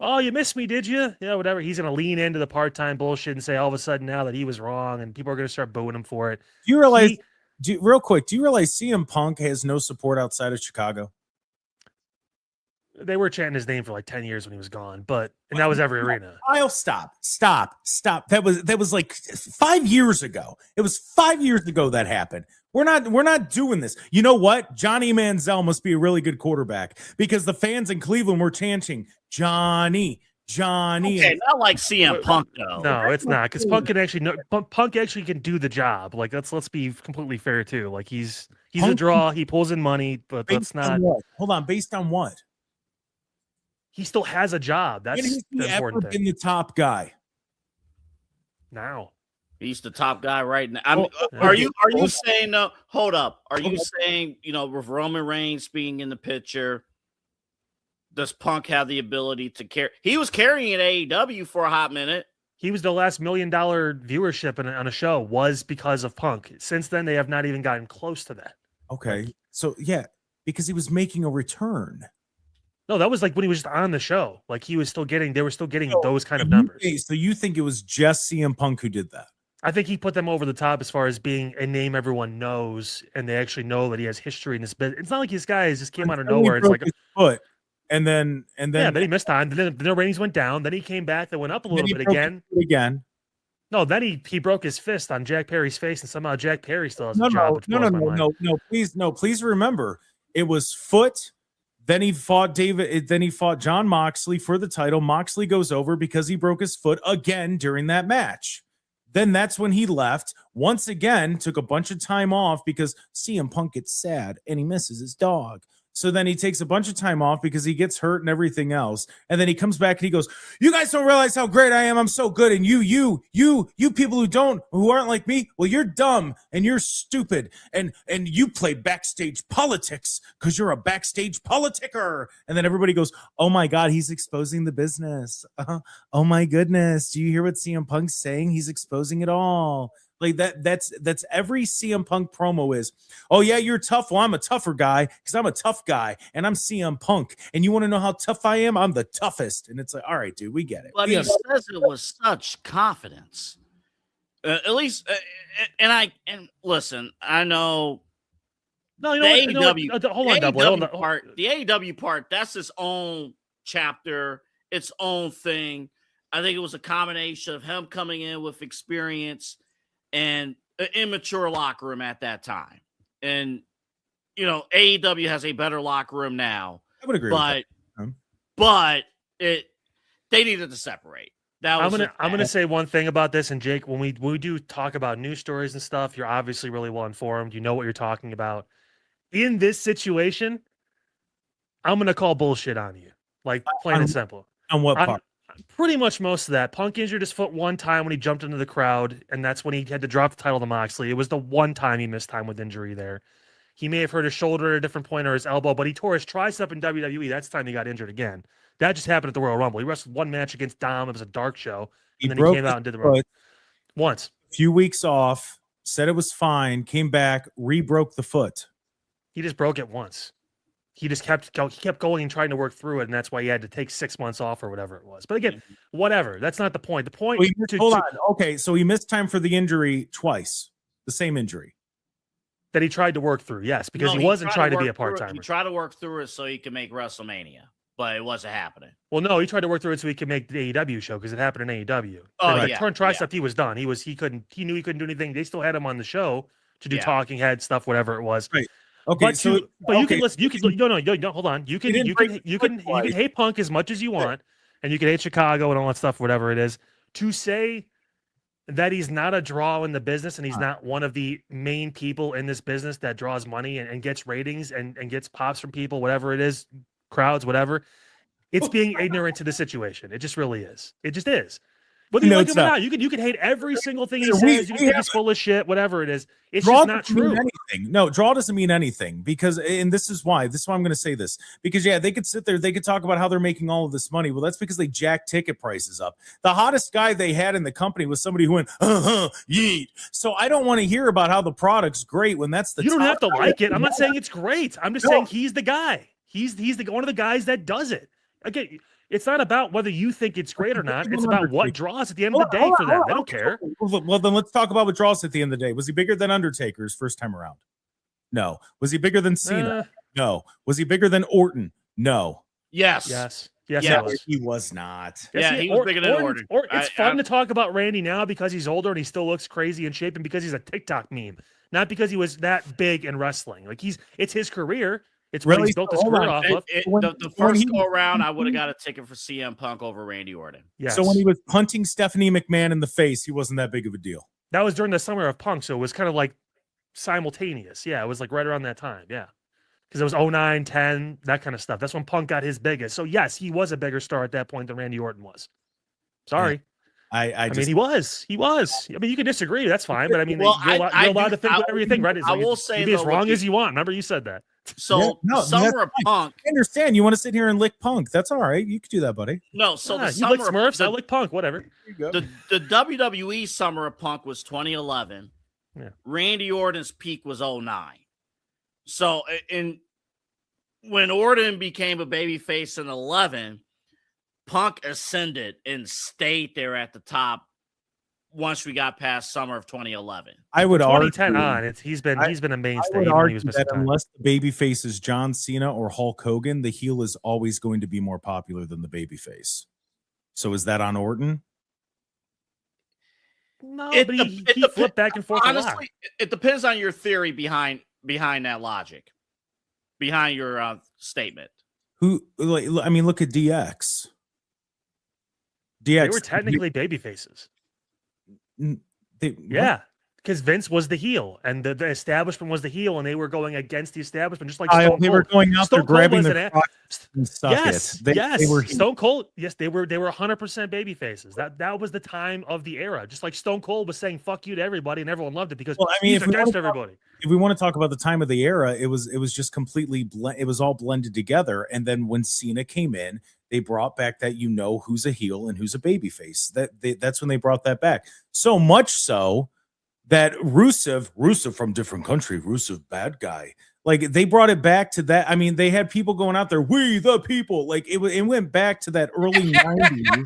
oh, you missed me, did you? Yeah, whatever. He's going to lean into the part-time bullshit and say all of a sudden now that he was wrong and people are going to start booing him for it. Do you realize, real quick, do you realize CM Punk has no support outside of Chicago? They were chanting his name for like 10 years when he was gone, and that was every arena. I'll stop. That was like 5 years ago. It was 5 years ago that happened. We're not doing this. You know what? Johnny Manziel must be a really good quarterback because the fans in Cleveland were chanting Johnny. Okay, not like CM Punk though. No, it's not because Punk actually can do the job. Like let's be completely fair too. Like he's a draw. He pulls in money, but that's not. Hold on, based on what? He still has a job. That's When has he the ever important been thing. the top guy? Now, He's the top guy right now. I mean, Well, are you saying no? Hold up. Are you saying, with Roman Reigns being in the picture, does Punk have the ability to carry? He was carrying AEW for a hot minute. He was the last $1 million viewership on a show was because of Punk. Since then, they have not even gotten close to that. Okay. So yeah, because he was making a return. No, that was like when he was just on the show. Like they were still getting So those kind of numbers. So you think it was just CM Punk who did that? I think he put them over the top as far as being a name everyone knows, and they actually know that he has history in this business. It's not like this guy just came out of nowhere. It's like his foot, and then then he missed time. Then the ratings went down. Then he came back. They went up a little bit again. Again. No, then he broke his fist on Jack Perry's face, and somehow Jack Perry still has a job. No. Please remember, it was foot. Then he fought David. Then he fought John Moxley for the title. Moxley goes over because he broke his foot again during that match. Then that's when he left. Once again, took a bunch of time off because CM Punk gets sad and he misses his dog. So then he takes a bunch of time off because he gets hurt and everything else. And then he comes back and he goes, "You guys don't realize how great I am. I'm so good. And you people who aren't like me, well, you're dumb and you're stupid. And you play backstage politics because you're a backstage politicker." And then everybody goes, "Oh my God, he's exposing the business. Oh my goodness. Do you hear what CM Punk's saying? He's exposing it all." Like that's every CM Punk promo is, "Oh yeah, you're tough. Well, I'm a tougher guy because I'm a tough guy and I'm CM Punk. And you want to know how tough I am? I'm the toughest." And it's like, all right, dude, we get it. But he says it with such confidence. At least, and listen, I know. No, the AEW. Hold on, the AEW part, that's its own chapter, its own thing. I think it was a combination of him coming in with experience and an immature locker room at that time. And, AEW has a better locker room now. I would agree with that. But they needed to separate. I'm gonna say one thing about this, and Jake, when we do talk about news stories and stuff, you're obviously really well informed. You know what you're talking about. In this situation, I'm gonna call bullshit on you. Like plain and simple. On what part? Pretty much most of that. Punk injured his foot one time when he jumped into the crowd, and that's when he had to drop the title to Moxley. It was the one time he missed time with injury there. He may have hurt his shoulder at a different point or his elbow, but he tore his tricep in WWE. That's the time he got injured again. That just happened at the Royal Rumble. He wrestled one match against Dom. It was a dark show. And then he came out and did the Rumble. Once. A few weeks off, said it was fine, came back, re-broke the foot. He just broke it once. He just kept going and trying to work through it, and that's why he had to take 6 months off or whatever it was. But again, whatever. That's not the point. The point. Hold on. Okay, so he missed time for the injury twice. The same injury that he tried to work through. Yes, because he wasn't trying to be a part-timer. He tried to work through it so he could make WrestleMania, but it wasn't happening. Well, no, he tried to work through it so he could make the AEW show because it happened in AEW. Torn tricep, he was done. He knew he couldn't do anything. They still had him on the show to do talking head stuff, whatever it was. Right. Okay, you can listen. You can no. Hold on. You can hate Punk as much as you want, and you can hate Chicago and all that stuff, whatever it is. To say that he's not a draw in the business and he's not one of the main people in this business that draws money and gets ratings and gets pops from people, whatever it is, crowds, whatever. It's being ignorant to the situation. It just really is. It just is. Whether you like him or not, you can hate every single thing he says. You can think he's full of shit, whatever it is. It's just not true. No, draw doesn't mean anything because, and this is why I'm going to say this, because they could sit there, they could talk about how they're making all of this money. Well, that's because they jacked ticket prices up. The hottest guy they had in the company was somebody who went, yeet. So I don't want to hear about how the product's great when that's the. You don't have to like it. I'm not saying it's great. I'm just saying he's the guy. He's one of the guys that does it. Again, it's not about whether you think it's great or not. It's about what draws at the end of the day for them. They don't care. Well, then let's talk about what draws at the end of the day. Was he bigger than Undertaker's first time around? No. Was he bigger than Cena? No. Was he bigger than Orton? No. Yes. He was not. He was bigger than Orton. It's fun to talk about Randy now because he's older and he still looks crazy in shape and because he's a TikTok meme, not because he was that big in wrestling. Like it's his career. It's really he's built his career off of. The first go around, I would have got a ticket for CM Punk over Randy Orton. Yes. So when he was punting Stephanie McMahon in the face, he wasn't that big of a deal. That was during the summer of Punk, so it was kind of like simultaneous. Yeah, it was like right around that time. Yeah, because it was 09, 10, that kind of stuff. That's when Punk got his biggest. So yes, he was a bigger star at that point than Randy Orton was. Sorry. I mean, he was. I mean, you can disagree. That's fine. But I mean, Well, you're allowed to think I- whatever you think, right? I will say, you be as though, wrong what as you want. Remember, you said that. So Yeah, no, Summer of that's fine. Punk. I understand you want to sit here and lick Punk. That's all right. You could do that, buddy. No, so the you like summer Smurfs, I of, like Punk. Whatever. the WWE Summer of Punk was 2011. Yeah. Randy Orton's peak was 2009. So when Orton became a babyface in 11, Punk ascended and stayed there at the top once we got past summer of 2011. I would 2010 argue, on. He's been a I mainstay. would Even when he was argue missing that time. unless the babyface is John Cena or Hulk Hogan, the heel is always going to be more popular than the babyface. So is that on Orton? No, It but dep- he it dep- flipped back and forth a lot. Honestly, it depends on your theory behind that logic, behind your statement. Who? Like, I mean, look at DX. They DX. were technically baby faces. What? Yeah, because Vince was the heel, and the establishment was the heel, and they were going against the establishment, just like Kyle, Stone they Cold. were going out there Stone Cold grabbing was their an crotch and stuff. Yes, They were Stone Cold. Yes, they were 100% baby faces. That was the time of the era. Just like Stone Cold was saying "fuck you" to everybody, and everyone loved it because Well, I mean, he's if we against wanna talk- everybody. if we want to talk about the time of the era, it was just completely it was all blended together. And then when Cena came in, they brought back that who's a heel and who's a babyface. That's when they brought that back. So much so that Rusev from different country, Rusev bad guy. Like they brought it back to that. I mean, they had people going out there, we the people. Like it went back to that early 90s.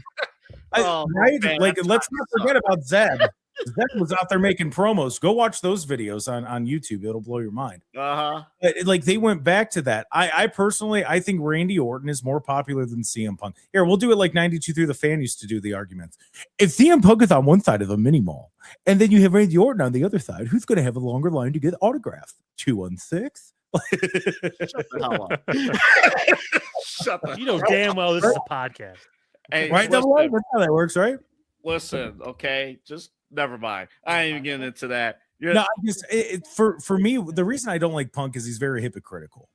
Right? man, Like that's let's not forget about Zeb. Zeb was out there making promos. Go watch those videos on YouTube. It'll blow your mind. Like they went back to that. I personally, I think Randy Orton is more popular than CM Punk. Here, we'll do it like 92 through the fan used to do the arguments. If CM Punk is on one side of the mini mall, and then you have Randy Orton on the other side, who's going to have a longer line to get autographed? 216. Shut the hell up. Shut the You know damn well this is a podcast. Hey, Right? That's how that works, right? listen, okay, just never mind. I ain't even getting into that. No, I just for me, the reason I don't like Punk is he's very hypocritical,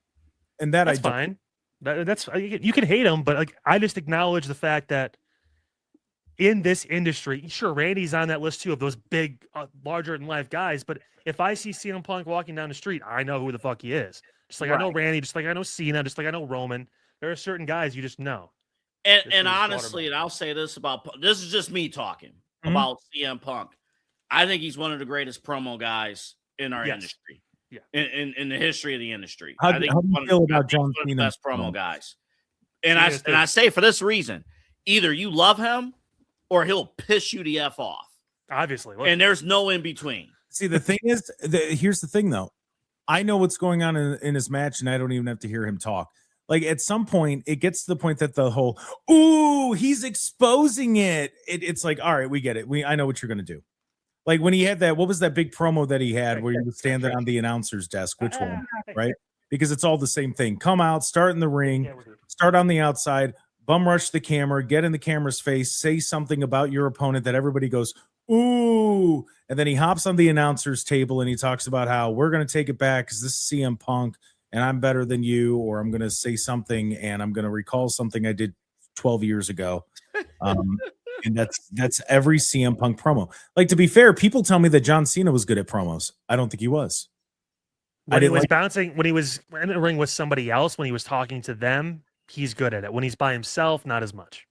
and that's fine. That's you can hate him, but like I just acknowledge the fact that in this industry, sure, Randy's on that list too of those big, larger than life guys. But if I see CM Punk walking down the street, I know who the fuck he is. Just like I know Randy, just like I know Cena, just like I know Roman. There are certain guys you just know. And honestly, and I'll say this about this is just me talking about CM Punk. I think he's one of the greatest promo guys in our industry. Yeah. In the history of the industry. How I think do you feel about John one of the Cena? best promo guys. And I say for this reason, either you love him or he'll piss you the F off. Obviously. And there's no in between. See, the thing is, here's the thing though. I know what's going on in his match, and I don't even have to hear him talk. Like at some point, it gets to the point that the whole, ooh, he's exposing it. It's like, all right, we get it. I know what you're gonna do. Like when he had that, what was that big promo that he had where he was standing on the announcer's desk? Which one? Right? Because it's all the same thing. Come out, start in the ring, start on the outside, bum rush the camera, get in the camera's face, say something about your opponent that everybody goes, ooh. And then he hops on the announcer's table and he talks about how we're going to take it back because this is CM Punk and I'm better than you, or I'm going to say something and I'm going to recall something I did 12 years ago. And that's every CM Punk promo. Like, to be fair, people tell me that John Cena was good at promos. I don't think he was. When he was bouncing, when he was in the ring with somebody else, when he was talking to them, he's good at it. When he's by himself, not as much.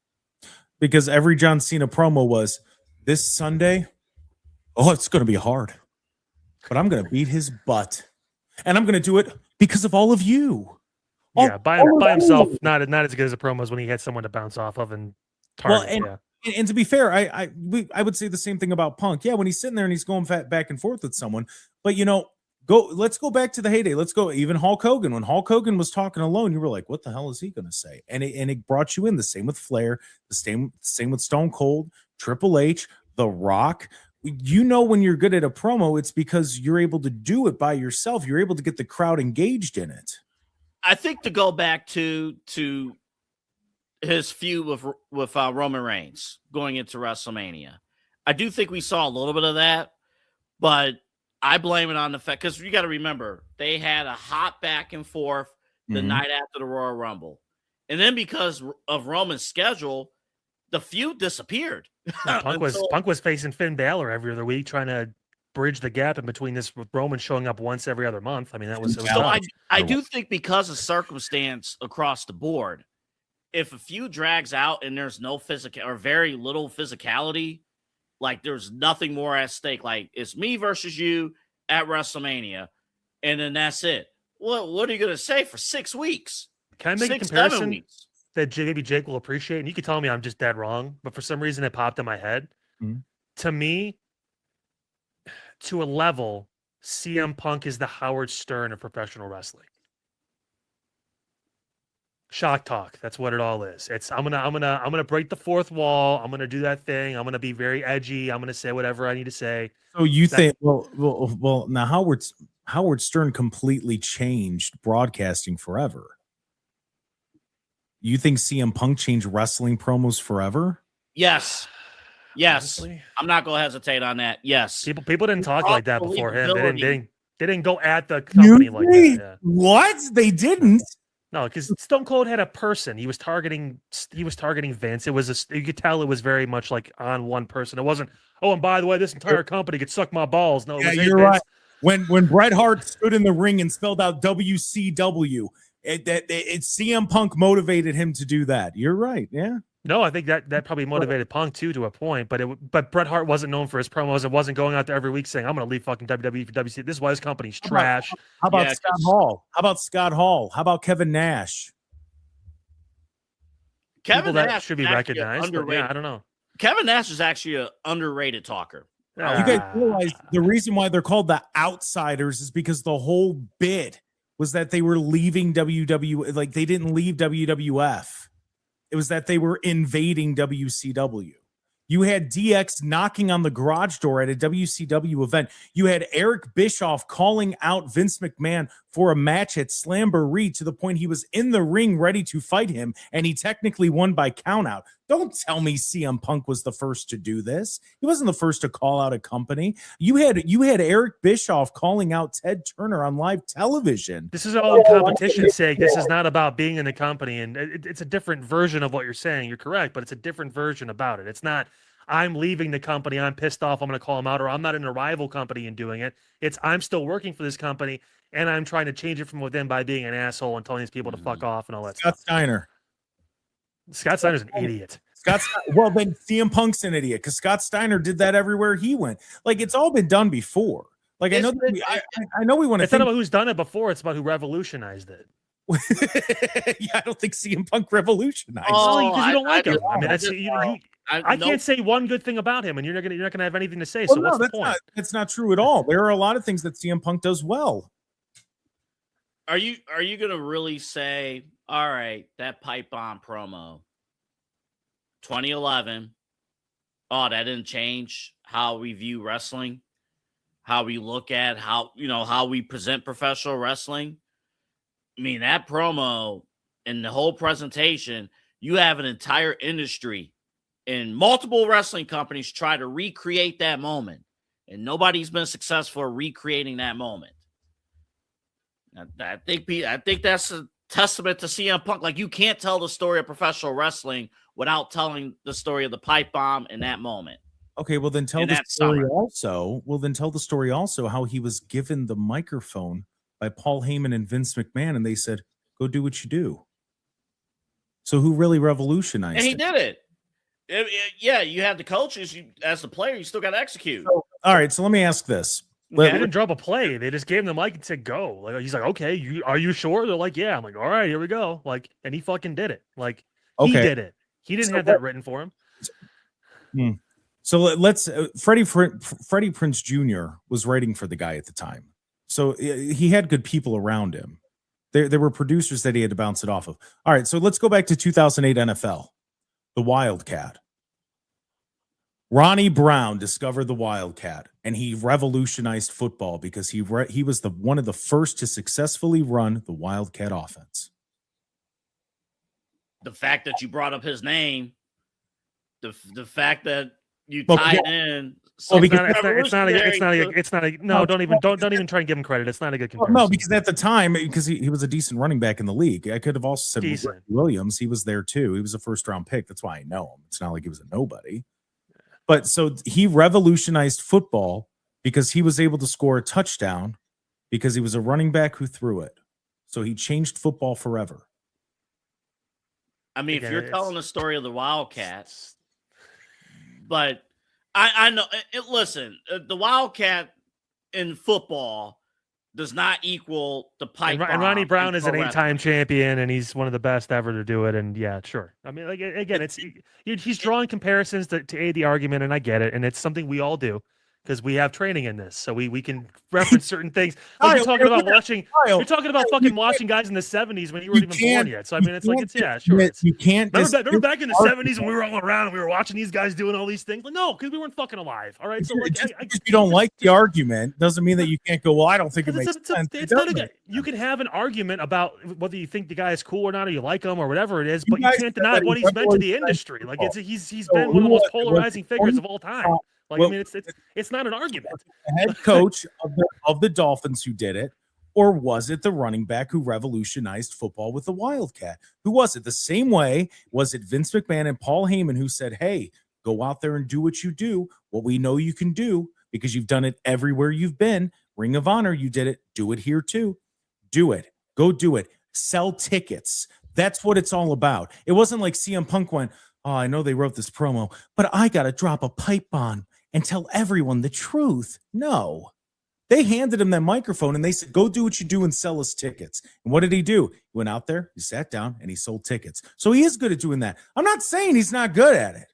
Because every John Cena promo was this Sunday. Oh, it's going to be hard, but I'm going to beat his butt, and I'm going to do it because of all of you. Yeah, by himself, not as good as a promo as when he had someone to bounce off of and target. Well, and to be fair, I would say the same thing about Punk. Yeah, when he's sitting there and he's going back and forth with someone, but let's go back to the heyday. Let's go even Hulk Hogan. When Hulk Hogan was talking alone, you were like, what the hell is he going to say? And it brought you in. The same with Flair, the same with Stone Cold, Triple H, The Rock. When you're good at a promo, it's because you're able to do it by yourself. You're able to get the crowd engaged in it. I think to go back to his feud with Roman Reigns going into WrestleMania, I do think we saw a little bit of that, but I blame it on the fact, because you got to remember, they had a hot back and forth the night after the Royal Rumble. And then because of Roman's schedule, the feud disappeared. Punk was facing Finn Balor every other week, trying to bridge the gap in between this with Roman showing up once every other month. I mean, it was So tough. I do think because of circumstance across the board, if a feud drags out and there's no physical or very little physicality, like there's nothing more at stake. Like it's me versus you at WrestleMania, and then that's it. What are you gonna say for 6 weeks? Can I make a 7 comparison weeks? that maybe Jake will appreciate? And you can tell me I'm just dead wrong, but for some reason it popped in my head. Mhm. To me, to a level, CM Punk is the Howard Stern of professional wrestling. Shock talk. That's what it all is. It's I'm gonna break the fourth wall. I'm gonna do that thing. I'm gonna be very edgy. I'm gonna say whatever I need to say. So you think well now Howard Stern completely changed broadcasting forever. You think CM Punk changed wrestling promos forever? Yes. Honestly, I'm not gonna hesitate on that. Yes. people didn't talk like that before him. Believability. They didn't go at the company like that. Yeah. What? They didn't. No, because Stone Cold had a person. He was targeting Vince. It was you could tell it was very much like on one person. It wasn't, oh, and by the way, this entire company could suck my balls. No, it was, hey, you're Vince. right. When Bret Hart stood in the ring and spelled out WCW, it CM Punk motivated him to do that. You're right. Yeah. No, I think that probably motivated Punk too to a point, but Bret Hart wasn't known for his promos. It wasn't going out there every week saying, "I'm going to leave fucking WWE for WC." This is why his company's trash. How about Scott Hall? How about Scott Hall? How about Kevin Nash? People that should be recognized. But yeah, I don't know. Kevin Nash is actually an underrated talker. You guys realize the reason why they're called the Outsiders is because the whole bit was that they were leaving WWE, like they didn't leave WWF. It was that they were invading WCW. You had DX knocking on the garage door at a WCW event. You had Eric Bischoff calling out Vince McMahon for a match at Slamboree to the point he was in the ring ready to fight him, and he technically won by countout. Don't tell me CM Punk was the first to do this. He wasn't the first to call out a company. You had Eric Bischoff calling out Ted Turner on live television. This is all in competition's sake. This is not about being in the company, and it's a different version of what you're saying. You're correct, but it's a different version about it. It's not, I'm leaving the company, I'm pissed off, I'm going to call him out, or I'm not in a rival company and doing it. It's, I'm still working for this company, and I'm trying to change it from within by being an asshole and telling these people to fuck off and all that Scott stuff. Scott Steiner's an idiot. Well, then CM Punk's an idiot because Scott Steiner did that everywhere he went. Like, it's all been done before. Like, I know we want to. It's not about who's done it before. It's about who revolutionized it. Yeah, I don't think CM Punk revolutionized. Oh, because you don't like him. I mean, that's I no. can't say one good thing about him, and you're not gonna have anything to say. So what's the point? That's not true at all. There are a lot of things that CM Punk does well. Are you gonna really say, all right, that pipe bomb promo, 2011, oh, that didn't change how we view wrestling, how we look at how we present professional wrestling? I mean, that promo and the whole presentation, you have an entire industry and multiple wrestling companies try to recreate that moment, and nobody's been successful at recreating that moment. I think that's a testament to CM Punk. Like, you can't tell the story of professional wrestling without telling the story of the pipe bomb in that moment. Okay, well then tell the story also. Well then tell the story also how he was given the microphone by Paul Heyman and Vince McMahon, and they said, "Go do what you do." So who really revolutionized? And he did it. Yeah, you had the coaches. As the player, you still got to execute. So, all right, so let me ask this. They didn't drop a play. They just gave him the mic and said, "Go." Like, he's like, "Okay, are you sure?" They're like, "Yeah." I'm like, "All right, here we go." Like, and he fucking did it. Like, he did it. He didn't have that written for him. So let's Freddie Prinze Jr. was writing for the guy at the time, so he had good people around him. There were producers that he had to bounce it off of. All right, so let's go back to 2008 NFL, the Wildcat. Ronnie Brown discovered the Wildcat, and he revolutionized football because he was one of the first to successfully run the Wildcat offense. The fact that you brought up his name, the fact that you tied in. Don't even try and give him credit. It's not a good comparison. No, because at the time, because he was a decent running back in the league. I could have also said Williams. He was there too. He was a first round pick. That's why I know him. It's not like he was a nobody. But so he revolutionized football because he was able to score a touchdown because he was a running back who threw it. So he changed football forever. I mean, Again, if you're it's- telling the story of the Wildcats, but I know. Listen, the Wildcat in football does not equal the pipe. And Ronnie bomb Brown in is an pro 8-time wrestling. champion, and he's one of the best ever to do it. And yeah, sure. I mean, like again, he's drawing comparisons to aid the argument, and I get it, and it's something we all do because we have training in this, so we can reference certain things. Like you're talking about watching. You're talking about fucking watching guys in the 70s when you weren't even born yet. So I mean, it's like it's sure. It's, You can't. remember back in the 70s when we were all around and we were watching these guys doing all these things? Like, no, because we weren't fucking alive. All right, so like, Just because you don't like the argument doesn't mean that you can't go. Well, I don't think it makes sense. It's not you can have an argument about whether you think the guy is cool or not, or you like him or whatever it is, You but you guys can't said deny that what he he's meant to the revolutionized industry. Like football. he's So been one of who the most was it? polarizing Was it figures of all time. Like well, I mean, it's not an argument. The head coach of the Dolphins who did it, or was it the running back who revolutionized football with the Wildcat? Who was it? The same way was it Vince McMahon and Paul Heyman who said, "Hey, go out there and do what you do, what we know you can do, because you've done it everywhere you've been. Ring of Honor, you did it. Do it here too. Do it. Go do it. Sell tickets." That's what it's all about. It wasn't like CM Punk went, "Oh, I know they wrote this promo, but I got to drop a pipe bomb and tell everyone the truth." No. They handed him that microphone and they said, "Go do what you do and sell us tickets." And what did he do? He went out there, he sat down, and he sold tickets. So he is good at doing that. I'm not saying he's not good at it.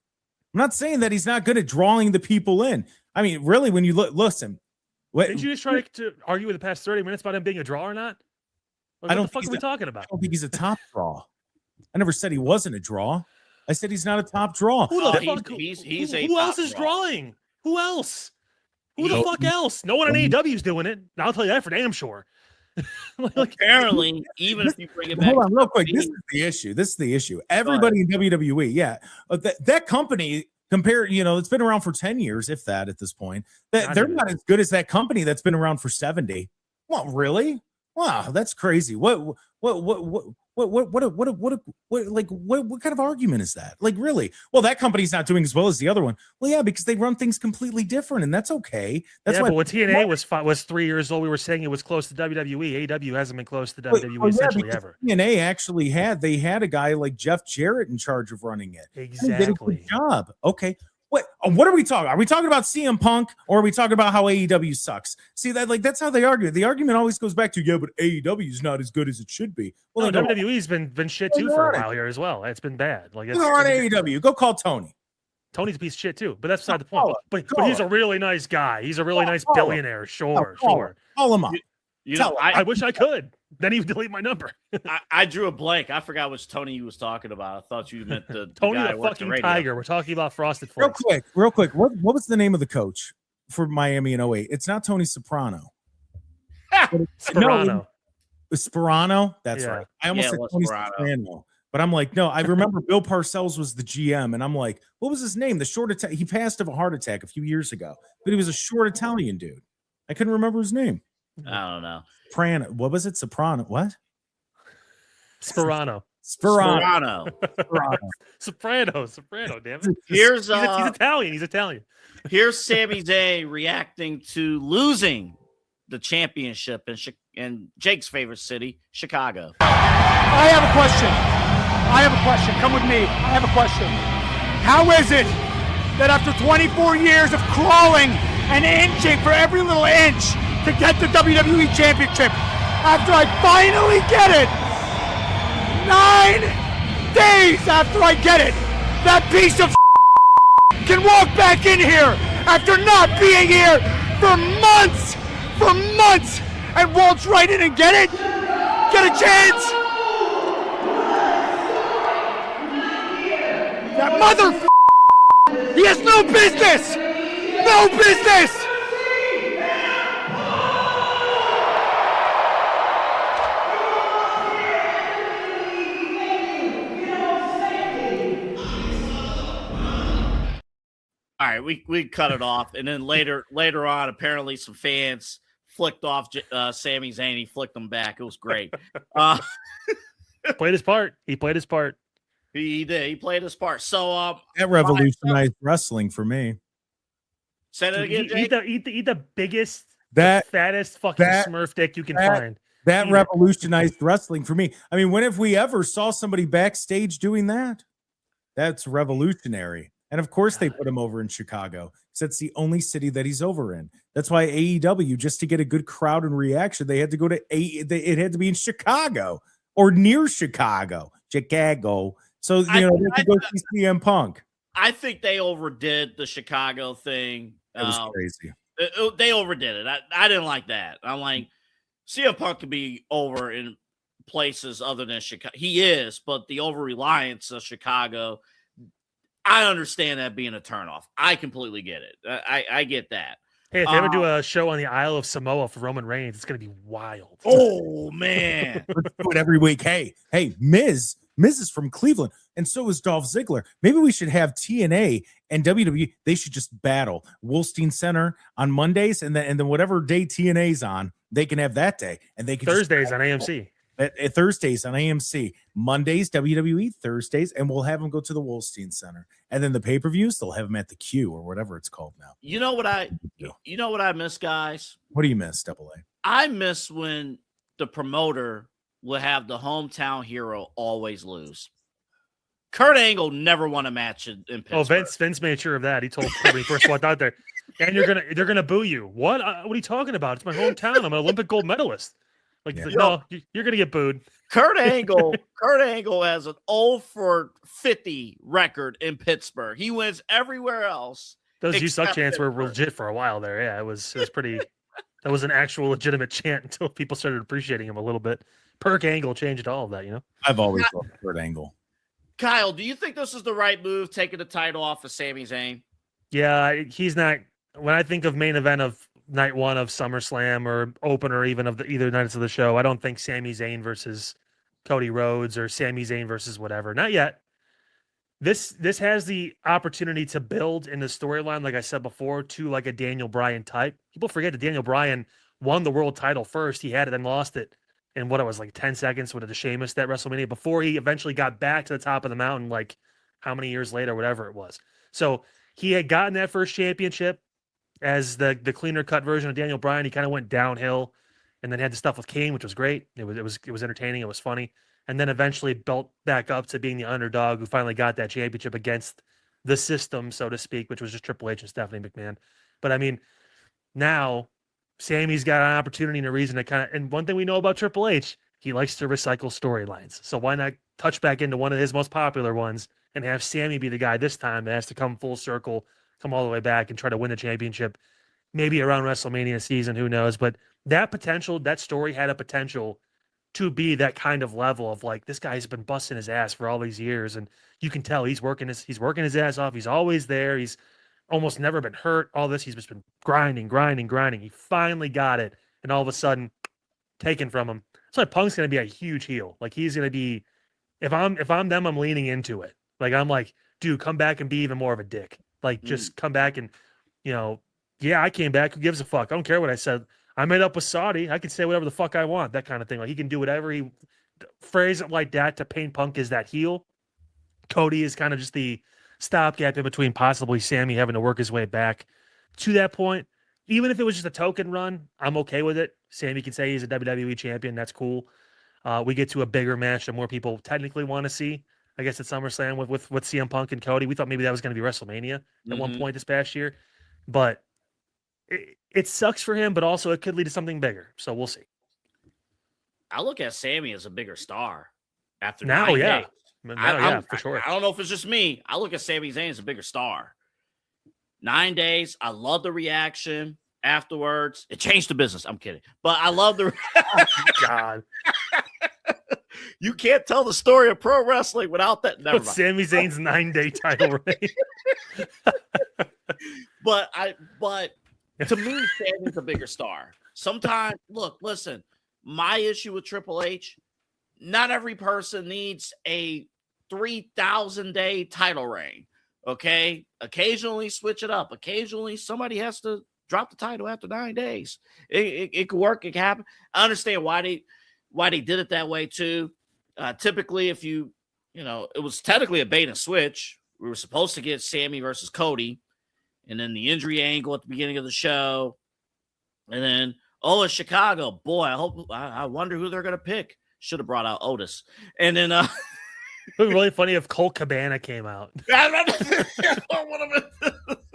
I'm not saying that he's not good at drawing the people in. I mean, really, when you listen, Did you just try to argue with the past 30 minutes about him being a draw or not? Like, I don't what the fuck think are we he's talking about? I don't think he's a top draw. I never said he wasn't a draw. I said he's not a top draw. Who the Oh, fuck? he's a who else top is draw. drawing? Who else? Who the He- fuck else? No one in AEW is doing it. I'll tell you that for damn sure. Like, Apparently, even if you bring it back, Hold on, real quick. This to is the issue. This is the issue. Everybody in WWE, yeah, that company compared, it's been around for 10 years, if that, at this point. That Not they're even. not as good as that company that's been around for 70. Well, really? Wow, that's crazy. What kind of argument is that? Like, really? Well, that company's not doing as well as the other one. Well, yeah, because they run things completely different, and that's okay. That's yeah, why but when TNA was 3 years old, we were saying it was close to WWE. AEW hasn't been close to WWE yeah, essentially because ever. TNA actually had a guy like Jeff Jarrett in charge of running it. He did a Exactly. good job. Okay. What are we talking? Are we talking about CM Punk, or are we talking about how AEW sucks? See, that's how they argue. The argument always goes back to, yeah, but AEW is not as good as it should be. Well, No, then go WWE's been shit Well, too you're for on a it. while here as well. It's been bad. Like go on AEW. Go call Tony. Tony's a piece of shit too, but that's beside the Call point. him. But Call he's a him. really nice guy. He's a really nice Call him. billionaire. Sure, Call sure. him. Call him up. you Tell know, I wish I could. Then he would delete my number. I drew a blank. I forgot which Tony you was talking about. I thought you meant the Tony guy the who worked fucking radio. tiger. We're talking about Frosted Real Flakes. quick. What was the name of the coach for Miami in 08? It's not Tony Soprano. Sperano. Sperano. That's Yeah. right. I almost Yeah, said it was Tony Sperano. Soprano, but I'm like, no. I remember Bill Parcells was the GM, and I'm like, what was his name? The short attack. He passed of a heart attack a few years ago, but he was a short Italian dude. I couldn't remember his name. I don't know. What was it? Soprano. What? Sperano. Sperano. Sperano. Soprano, damn it. Here's He's Italian. He's Italian. Here's Sami Zayn reacting to losing the championship in Jake's favorite city, Chicago. I have a question. Come with me. I have a question. How is it that after 24 years of crawling and inching for every little inch to get the WWE Championship, after I finally get it, 9 days after I get it, that piece of can walk back in here after not being here for months, and waltz right in and get it? Get a chance? That mother, he has no business! No business! All right, we cut it off, and then later on, apparently some fans flicked off Sami Zayn. He flicked them back. It was great. Played his part. He played his part. He did. He played his part. So That revolutionized wrestling for me. Say that again, Jake? Eat the biggest, That fattest fucking that- Smurf dick you can that- find. That Eat it. revolutionized wrestling for me. I mean, when have we ever saw somebody backstage doing that? That's revolutionary. And of course, they put him over in Chicago because that's the only city that he's over in. That's why AEW, just to get a good crowd and reaction, they had to go to it had to be in Chicago or near Chicago. So they could go see CM Punk. I think they overdid the Chicago thing. It was crazy. They overdid it. I didn't like that. I'm like, CM Punk could be over in places other than Chicago. He is, but the over reliance of Chicago, I understand that being a turnoff. I completely get it. I get that. Hey, if they ever do a show on the Isle of Samoa for Roman Reigns, it's going to be wild. Oh man, Let's do it every week. Hey, Miz is from Cleveland, and so is Dolph Ziggler. Maybe we should have TNA and WWE. They should just battle Wolstein Center on Mondays, and then whatever day TNA's on, they can have that day, and they can Thursdays on AMC. Thursdays on AMC, Mondays WWE, Thursdays, and we'll have them go to the Wolstein Center, and then the pay-per-views they'll have them at the Q or whatever it's called now. You know what I miss, guys? What do you miss, Double A? I miss when the promoter would have the hometown hero always lose. Kurt Angle never won a match in Pittsburgh. Oh, Vince made sure of that. He told when he first walked out there, and they're gonna boo you. What? What are you talking about? It's my hometown. I'm an Olympic gold medalist. Like, no, you're gonna get booed. Kurt Angle has an 0-for-50 record in Pittsburgh. He wins everywhere else. Those "You Suck" except chants were Pittsburgh. legit for a while there. Yeah, it was pretty. That was an actual legitimate chant until people started appreciating him a little bit. Perk Angle changed all of that, you know. I've always loved Kurt Angle. Kyle, do you think this is the right move, taking the title off of Sami Zayn? Yeah, he's not. When I think of main event of night one of SummerSlam or opener even of either nights of the show, I don't think Sami Zayn versus Cody Rhodes or Sami Zayn versus whatever. Not yet. This has the opportunity to build in the storyline, like I said before, to like a Daniel Bryan type. People forget that Daniel Bryan won the world title first. He had it and lost it in what it was like 10 seconds with the Sheamus at WrestleMania before he eventually got back to the top of the mountain, like how many years later, whatever it was. So he had gotten that first championship as the cleaner cut version of Daniel Bryan. He kind of went downhill and then had the stuff with Kane, which was great. It was entertaining. It was funny. And then eventually built back up to being the underdog who finally got that championship against the system, so to speak, which was just Triple H and Stephanie McMahon. But I mean, now Sammy's got an opportunity and a reason to kind of, and one thing we know about Triple H, he likes to recycle storylines. So why not touch back into one of his most popular ones and have Sammy be the guy this time that has to come full circle, come all the way back and try to win the championship, maybe around WrestleMania season, who knows? But that story had a potential to be that kind of level of like, this guy's been busting his ass for all these years. And you can tell he's working his ass off. He's always there. He's almost never been hurt. All this, he's just been grinding. He finally got it. And all of a sudden taken from him. So like Punk's going to be a huge heel. Like he's going to be, if I'm them, I'm leaning into it. Like, I'm like, dude, come back and be even more of a dick. Like, just come back and, yeah, I came back. Who gives a fuck? I don't care what I said. I made up with Saudi. I can say whatever the fuck I want, that kind of thing. Like, he can do whatever he phrase it like that to paint Punk as that heel. Cody is kind of just the stopgap in between possibly Sammy having to work his way back to that point. Even if it was just a token run, I'm okay with it. Sammy can say he's a WWE champion. That's cool. We get to a bigger match that more people technically want to see. I guess at SummerSlam with CM Punk and Cody. We thought maybe that was going to be WrestleMania at one point this past year. But it sucks for him, but also it could lead to something bigger. So we'll see. I look at Sammy as a bigger star after now, 9 yeah. days. Yeah, for sure. I don't know if it's just me. I look at Sami Zayn as a bigger star. 9 days. I love the reaction afterwards. It changed the business. I'm kidding. But I love the God. You can't tell the story of pro wrestling without that. Never mind. Sami Zayn's 9-day title reign. But to me, Sammy's a bigger star. Sometimes, listen, my issue with Triple H, not every person needs a 3,000-day title reign. Okay? Occasionally switch it up. Occasionally somebody has to drop the title after 9 days. It could work. It can happen. I understand why they did it that way too. Typically, if it was technically a bait and switch. We were supposed to get Sammy versus Cody, and then the injury angle at the beginning of the show, and then it's Chicago. Boy, I wonder who they're gonna pick. Should have brought out Otis, and then it would be really funny if Colt Cabana came out.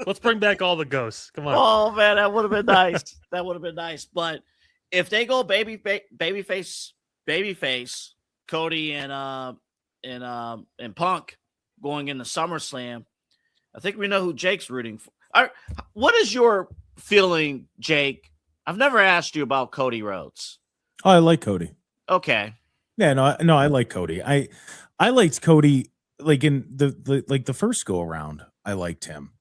Let's bring back all the ghosts. Come on. Oh man, that would have been nice. That would have been nice. But if they go babyface, Cody and Punk going into SummerSlam, I think we know who Jake's rooting for. What is your feeling, Jake? I've never asked you about Cody Rhodes. Oh, I like Cody. Okay. Yeah, no, I like Cody. I liked Cody like in the first go around. I liked him.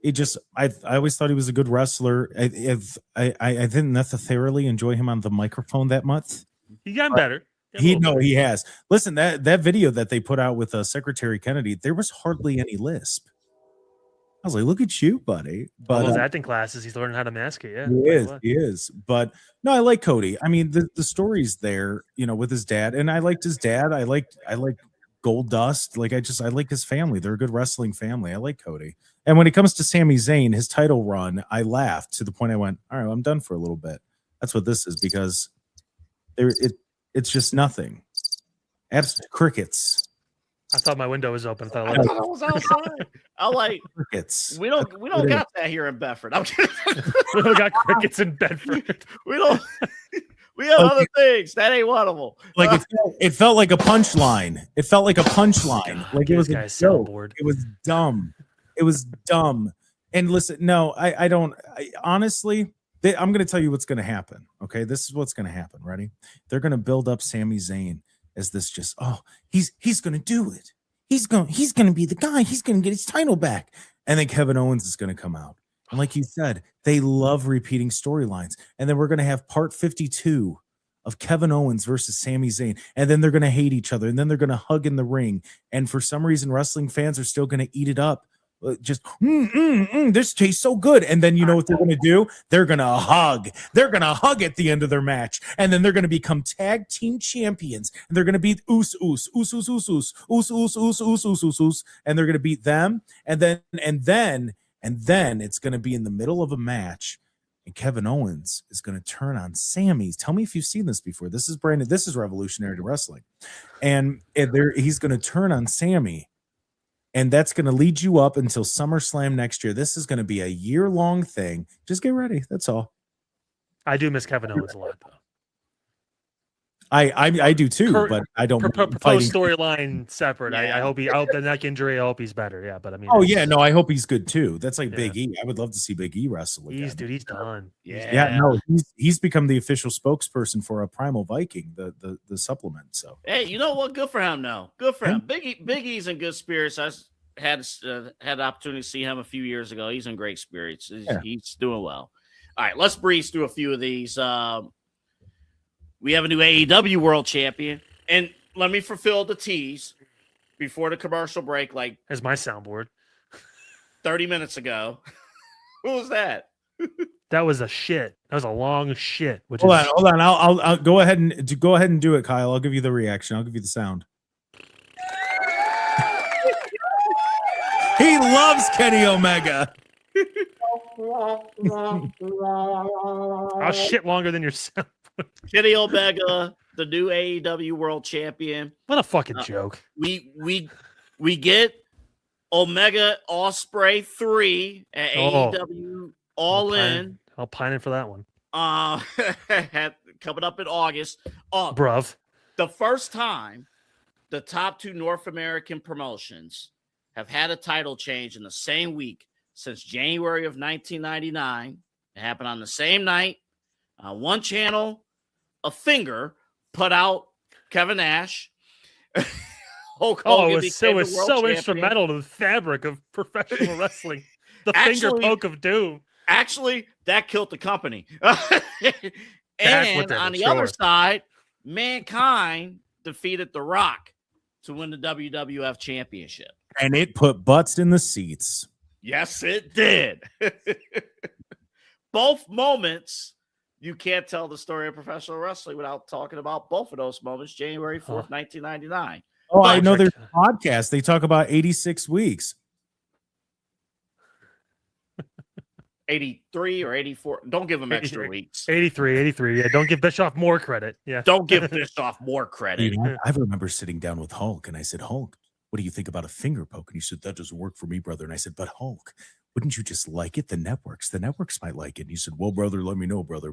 It just I always thought he was a good wrestler. I didn't necessarily enjoy him on the microphone that much. He got better. He has. Listen, that video that they put out with Secretary Kennedy, there was hardly any lisp. I was like, look at you, buddy. But those acting classes, he's learning how to mask it. Yeah, he is. But no, I like Cody. I mean, the story's there, with his dad, and I liked his dad. I like Gold Dust. Like I like his family. They're a good wrestling family. I like Cody. And when it comes to Sami Zayn, his title run, I laughed to the point I went, all right, I'm done for a little bit. That's what this is, because it's just nothing. Absolute crickets. I thought my window was open. I thought it was outside. I like crickets. We don't got that here in Bedford. I'm kidding. We don't got crickets in Bedford. We don't. We have other things. That ain't one of them. Like it felt like a punchline. It felt like a punchline. Like it was a joke. It was dumb. It was dumb. And listen, no, I don't. Honestly, I'm going to tell you what's going to happen. Okay, this is what's going to happen. Ready? They're going to build up Sami Zayn as this he's going to do it. He's going to be the guy. He's going to get his title back. And then Kevin Owens is going to come out. And like you said, they love repeating storylines. And then we're going to have part 52 of Kevin Owens versus Sami Zayn. And then they're going to hate each other. And then they're going to hug in the ring. And for some reason, wrestling fans are still going to eat it up. Just this tastes so good. And then you know what they're going to do? They're going to hug. They're going to hug at the end of their match. And then they're going to become tag team champions. And they're going to beat Us. And they're going to beat them. And then it's going to be in the middle of a match. And Kevin Owens is going to turn on Sami. Tell me if you've seen this before. This is brand new. This is revolutionary to wrestling. And he's going to turn on Sami. And that's going to lead you up until SummerSlam next year. This is going to be a year-long thing. Just get ready. That's all. I do miss Kevin Owens a lot, though. I do too, but I don't. Proposed storyline separate. Yeah. I hope the neck injury. I hope he's better. Yeah, but I mean. Oh yeah, no, I hope he's good too. That's like Big E. I would love to see Big E wrestle again. He's done. Yeah, no, he's become the official spokesperson for a Primal Viking, the supplement. So hey, you know what? Good for him. No, good for him. Big E's in good spirits. I had the opportunity to see him a few years ago. He's in great spirits. He's doing well. All right, let's breeze through a few of these. We have a new AEW World Champion, and let me fulfill the tease before the commercial break. Like, as my soundboard, 30 minutes ago. Who was that? That was a shit. That was a long shit. Hold on. I'll go ahead and do it, Kyle. I'll give you the reaction. I'll give you the sound. He loves Kenny Omega. I'll shit longer than your sound. Kenny Omega, the new AEW World Champion. What a fucking joke. We get Omega Ospreay 3 at AEW All In. I'll pine in for that one. Coming up in August. Bruv. The first time the top two North American promotions have had a title change in the same week since January of 1999. It happened on the same night. One channel, a finger, put out Kevin Nash. Hulk Hogan it was so instrumental to the fabric of professional wrestling. The finger poke of doom. Actually, that killed the company. And on the other side, Mankind defeated The Rock to win the WWF Championship. And it put butts in the seats. Yes, it did. Both moments, you can't tell the story of professional wrestling without talking about both of those moments, January 4th, 1999. Oh, I know there's a podcast. They talk about 86 weeks. 83 or 84. Don't give him extra 83. weeks. 83. Yeah, don't give Bischoff more credit. Yeah. Don't give Bischoff more credit. Dude, I remember sitting down with Hulk and I said, Hulk, what do you think about a finger poke? And he said, that doesn't work for me, brother. And I said, but Hulk, wouldn't you just like it? The networks might like it. And he said, well, brother, let me know, brother.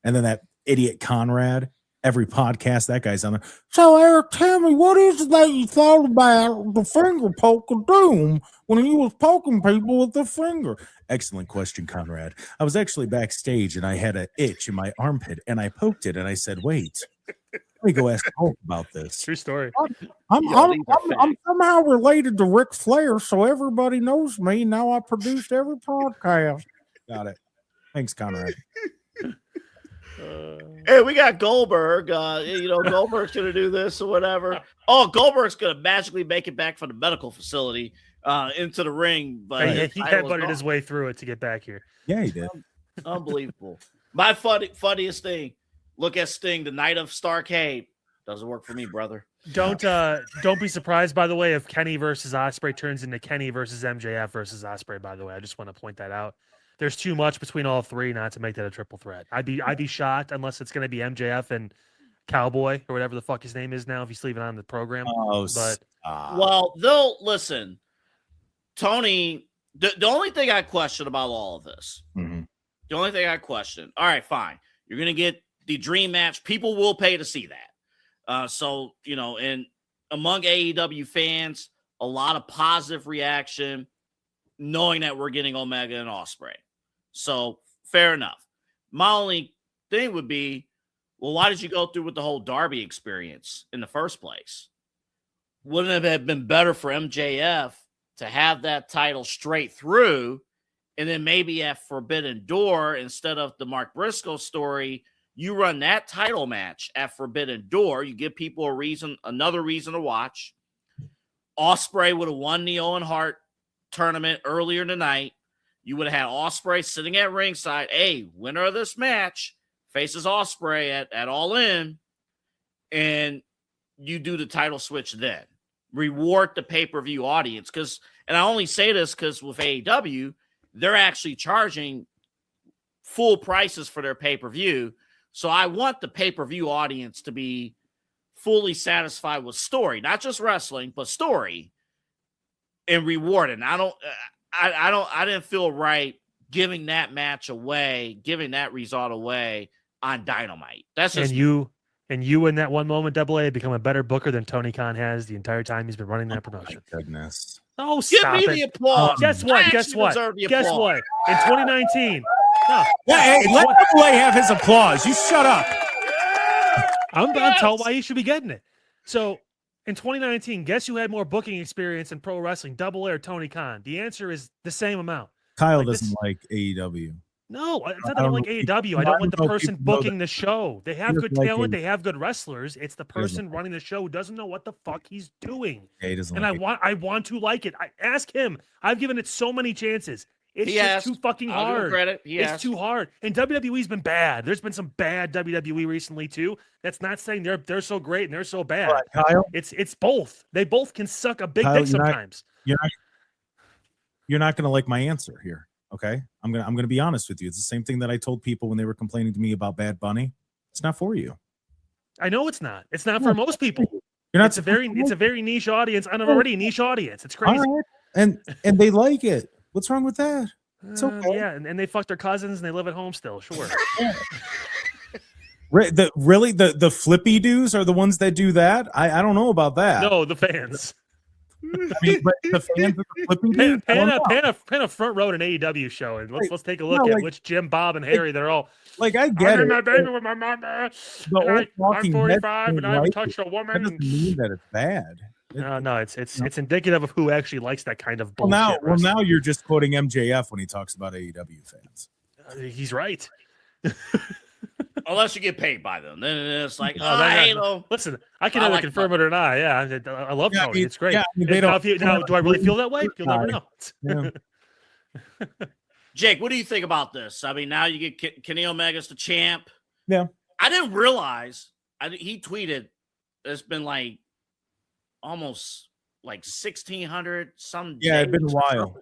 And then that idiot Conrad, every podcast, that guy's on there. So, Eric, tell me, what is it that you thought about the finger poke of doom when he was poking people with the finger? Excellent question, Conrad. I was actually backstage and I had an itch in my armpit and I poked it and I said, wait, let me go ask Hulk about this. True story. I'm somehow related to Ric Flair, so everybody knows me. Now I produced every podcast. Got it. Thanks, Conrad. Hey, we got Goldberg. Goldberg's going to do this or whatever. Oh, Goldberg's going to magically make it back from the medical facility into the ring. But he headbutted his way through it to get back here. Yeah, he did. Unbelievable. My funniest thing, look at Sting, the night of Starrcade. Doesn't work for me, brother. Don't be surprised, by the way, if Kenny versus Ospreay turns into Kenny versus MJF versus Ospreay, by the way. I just want to point that out. There's too much between all three not to make that a triple threat. I'd be shocked unless it's going to be MJF and Cowboy or whatever the fuck his name is now if he's leaving on the program. Well, they'll listen. Tony, the only thing I question about all of this, the only thing I question, all right, fine. You're going to get the dream match. People will pay to see that. So, and among AEW fans, a lot of positive reaction knowing that we're getting Omega and Ospreay. So fair enough. My only thing would be, well, why did you go through with the whole Darby experience in the first place? Wouldn't it have been better for MJF to have that title straight through and then maybe at Forbidden Door, instead of the Mark Briscoe story, you run that title match at Forbidden Door. You give people another reason to watch. Ospreay would have won the Owen Hart tournament earlier tonight. You would have had Ospreay sitting at ringside. Hey, winner of this match faces Ospreay at All In, and you do the title switch then. Reward the pay-per-view audience. And I only say this because with AEW, they're actually charging full prices for their pay-per-view. So I want the pay-per-view audience to be fully satisfied with story, not just wrestling, but story, and rewarding. I didn't feel right giving that match away, giving that result away on Dynamite. That's just and you in that one moment, Double A, become a better booker than Tony Khan has the entire time he's been running that promotion. My goodness. Oh, give stop me it. the applause. Guess what? Guess what? In 2019. Hey, let Double A have his applause. You shut up. I'm going to tell why he should be getting it. So in 2019, guess who had more booking experience in pro wrestling, Double A or Tony Khan? The answer is the same amount. Kyle doesn't like AEW. No, it's not that I don't like AEW. I don't want the person booking the show. They have good talent. They have good wrestlers. It's the person running the show who doesn't know what the fuck he's doing. Yeah, he doesn't. And I want to like it. I ask him. I've given it so many chances. It's just too fucking hard. It's too hard. And WWE's been bad. There's been some bad WWE recently too. That's not saying they're so great and they're so bad. Right, Kyle? It's both. They both can suck a big dick sometimes. You're not going to like my answer here. Okay, I'm gonna be honest with you. It's the same thing that I told people when they were complaining to me about Bad Bunny. It's not for you. I know it's not. It's not for most people. You're not. It's a very niche audience. I'm already a niche audience. It's crazy. Right. And they like it. What's wrong with that? It's okay. Yeah, and they fuck their cousins and they live at home still. Sure. The flippy dudes are the ones that do that. I don't know about that. No, the fans. I mean, but the fans of the flipping dudes. Pan a front row at an AEW show and let's take a look at which Jim, Bob, and Harry they're all. Like I get it. My baby with my mama. I'm 45 and I haven't touched a woman. That doesn't mean that it's bad. No, it's indicative of who actually likes that kind of bullshit. Well, now you're just quoting MJF when he talks about AEW fans. He's right. Unless you get paid by them, then it's like, listen, I can either confirm it or not. Yeah, I love Tony. It's great. Yeah, I mean, now, do I really feel that way? You'll never know. Yeah. Jake, what do you think about this? I mean, now you get Kenny Omega's the champ. Yeah. I didn't realize. He tweeted it's been like almost like 1,600 some. Yeah, it's been a while.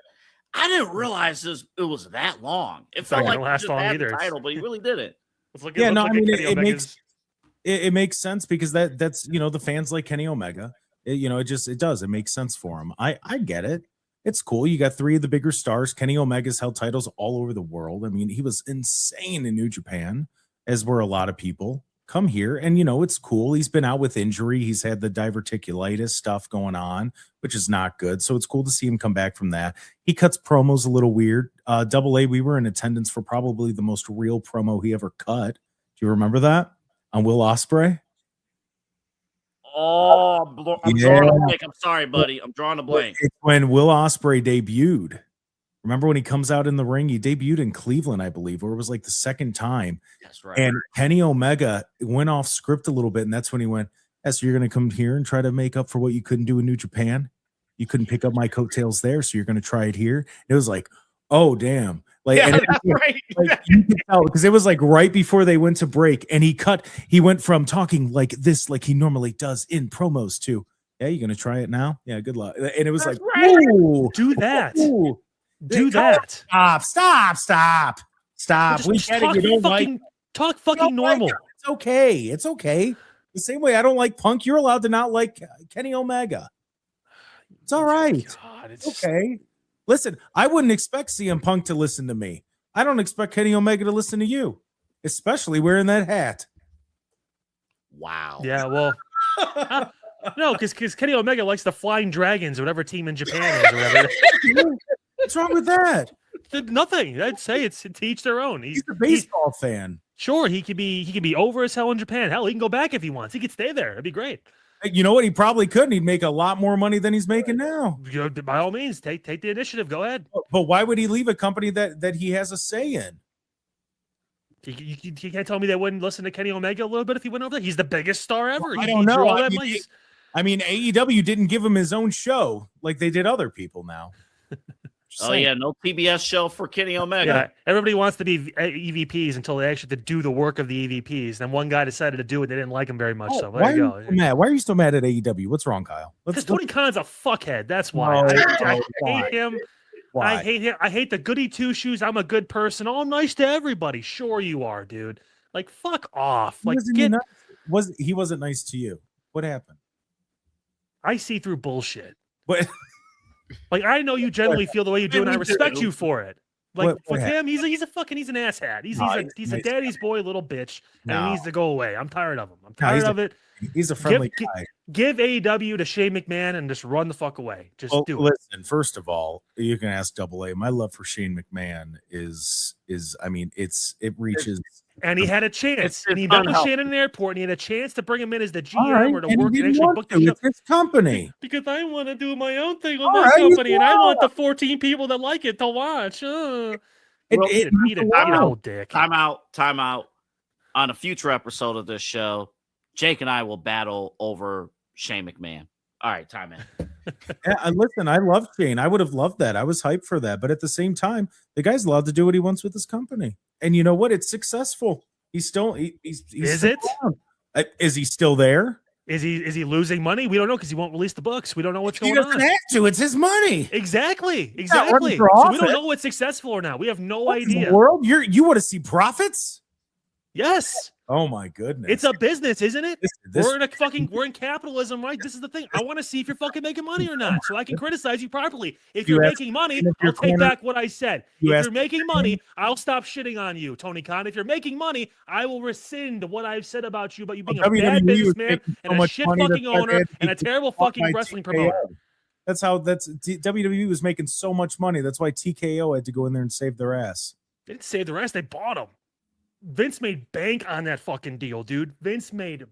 I didn't realize it was that long. It felt not like gonna he last just long had either. the title, but he really didn't. Let's look Yeah, at, no, look I at mean, Kenny it Omega's. makes sense because that's the fans like Kenny Omega. It does. It makes sense for him. I get it. It's cool. You got 3 of the bigger stars. Kenny Omega's held titles all over the world. I mean, he was insane in New Japan, as were a lot of people. Come here, and it's cool. He's been out with injury. He's had the diverticulitis stuff going on, which is not good. So it's cool to see him come back from that. He cuts promos a little weird. Double A, we were in attendance for probably the most real promo he ever cut. Do you remember that on Will Ospreay? Oh, I'm drawing a blank. I'm sorry, buddy. I'm drawing a blank. It's when Will Ospreay debuted. Remember when he comes out in the ring? He debuted in Cleveland, I believe, or it was like the second time. That's right. And Kenny Omega went off script a little bit, and that's when he went, so you're going to come here and try to make up for what you couldn't do in New Japan? You couldn't pick up my coattails there, so you're going to try it here? It was like, oh, damn. That's right. Like, you could tell because it was like right before they went to break, and he went from talking like this, like he normally does in promos, to, yeah, you're going to try it now? Yeah, good luck. And it was That's like, right. ooh, Do that. ooh. Do that. Stop. Just talk fucking normal. It's okay. The same way I don't like Punk, you're allowed to not like Kenny Omega. It's all right. God, It's okay. Listen, I wouldn't expect CM Punk to listen to me. I don't expect Kenny Omega to listen to you, especially wearing that hat. Wow. Yeah, well, no, because Kenny Omega likes the Flying Dragons, or whatever team in Japan is, or whatever. What's wrong with that? Nothing. I'd say it's to each their own. He's a baseball fan. Sure, he can be over as hell in Japan. Hell, he can go back if he wants. He could stay there. It'd be great. You know what? He probably couldn't. He'd make a lot more money than he's making now. By all means, take the initiative. Go ahead. But why would he leave a company that he has a say in? You can't tell me they wouldn't listen to Kenny Omega a little bit if he went over there. He's the biggest star ever. I don't know. I mean, AEW didn't give him his own show like they did other people now. Oh, yeah, no PBS show for Kenny Omega. Yeah, everybody wants to be EVPs until they actually have to do the work of the EVPs. Then one guy decided to do it. They didn't like him very much. So there you go. Mad? Why are you still mad at AEW? What's wrong, Kyle? Because Tony Khan's a fuckhead. That's why. I hate him. Why? I hate him. I hate the goody two shoes. I'm a good person. Oh, I'm nice to everybody. Sure you are, dude. Like, fuck off. Like, he wasn't nice to you. What happened? I see through bullshit. What? Like, I know you generally feel the way you do, and I respect you for it. Like, with him, he's an asshat. He's a daddy's boy little bitch, and he needs to go away. I'm tired of him. I'm tired of it. He's a friendly guy. Give AEW to Shane McMahon and just run the fuck away. Just do it. Listen, first of all, you can ask Double A. My love for Shane McMahon is I mean, it reaches. And he had a chance. And he met with Shane in an airport, and he had a chance to bring him in as the GM or to work and actually book the show. It's his company. Because I want to do my own thing on my company, and I want the 14 people that like it to watch. Eat a whole dick. Time out. On a future episode of this show, Jake and I will battle over Shane McMahon. All right, time in. Yeah, listen, I love Shane. I would have loved that. I was hyped for that. But at the same time, the guy's allowed to do what he wants with his company. And you know what? It's successful. He's still he's Is still it? Around. Is he still there? Is he losing money? We don't know because he won't release the books. We don't know what's going on. He doesn't have to. It's his money. Exactly. So we don't know what's successful or not. We have no idea. In the world, you want to see profits? Yes. Oh my goodness. It's a business, isn't it? This we're in capitalism, right? This is the thing. I want to see if you're fucking making money or not, so I can criticize you properly. If you're making money, I'll take back what I said. If you're making money, I'll stop shitting on you, Tony Khan. If you're making money, I will rescind what I've said about you being a bad businessman and a shit fucking owner and a terrible fucking wrestling promoter. WWE was making so much money. That's why TKO had to go in there and save their ass. They didn't save their ass. They bought them. Vince made bank on that fucking deal, dude. Vince made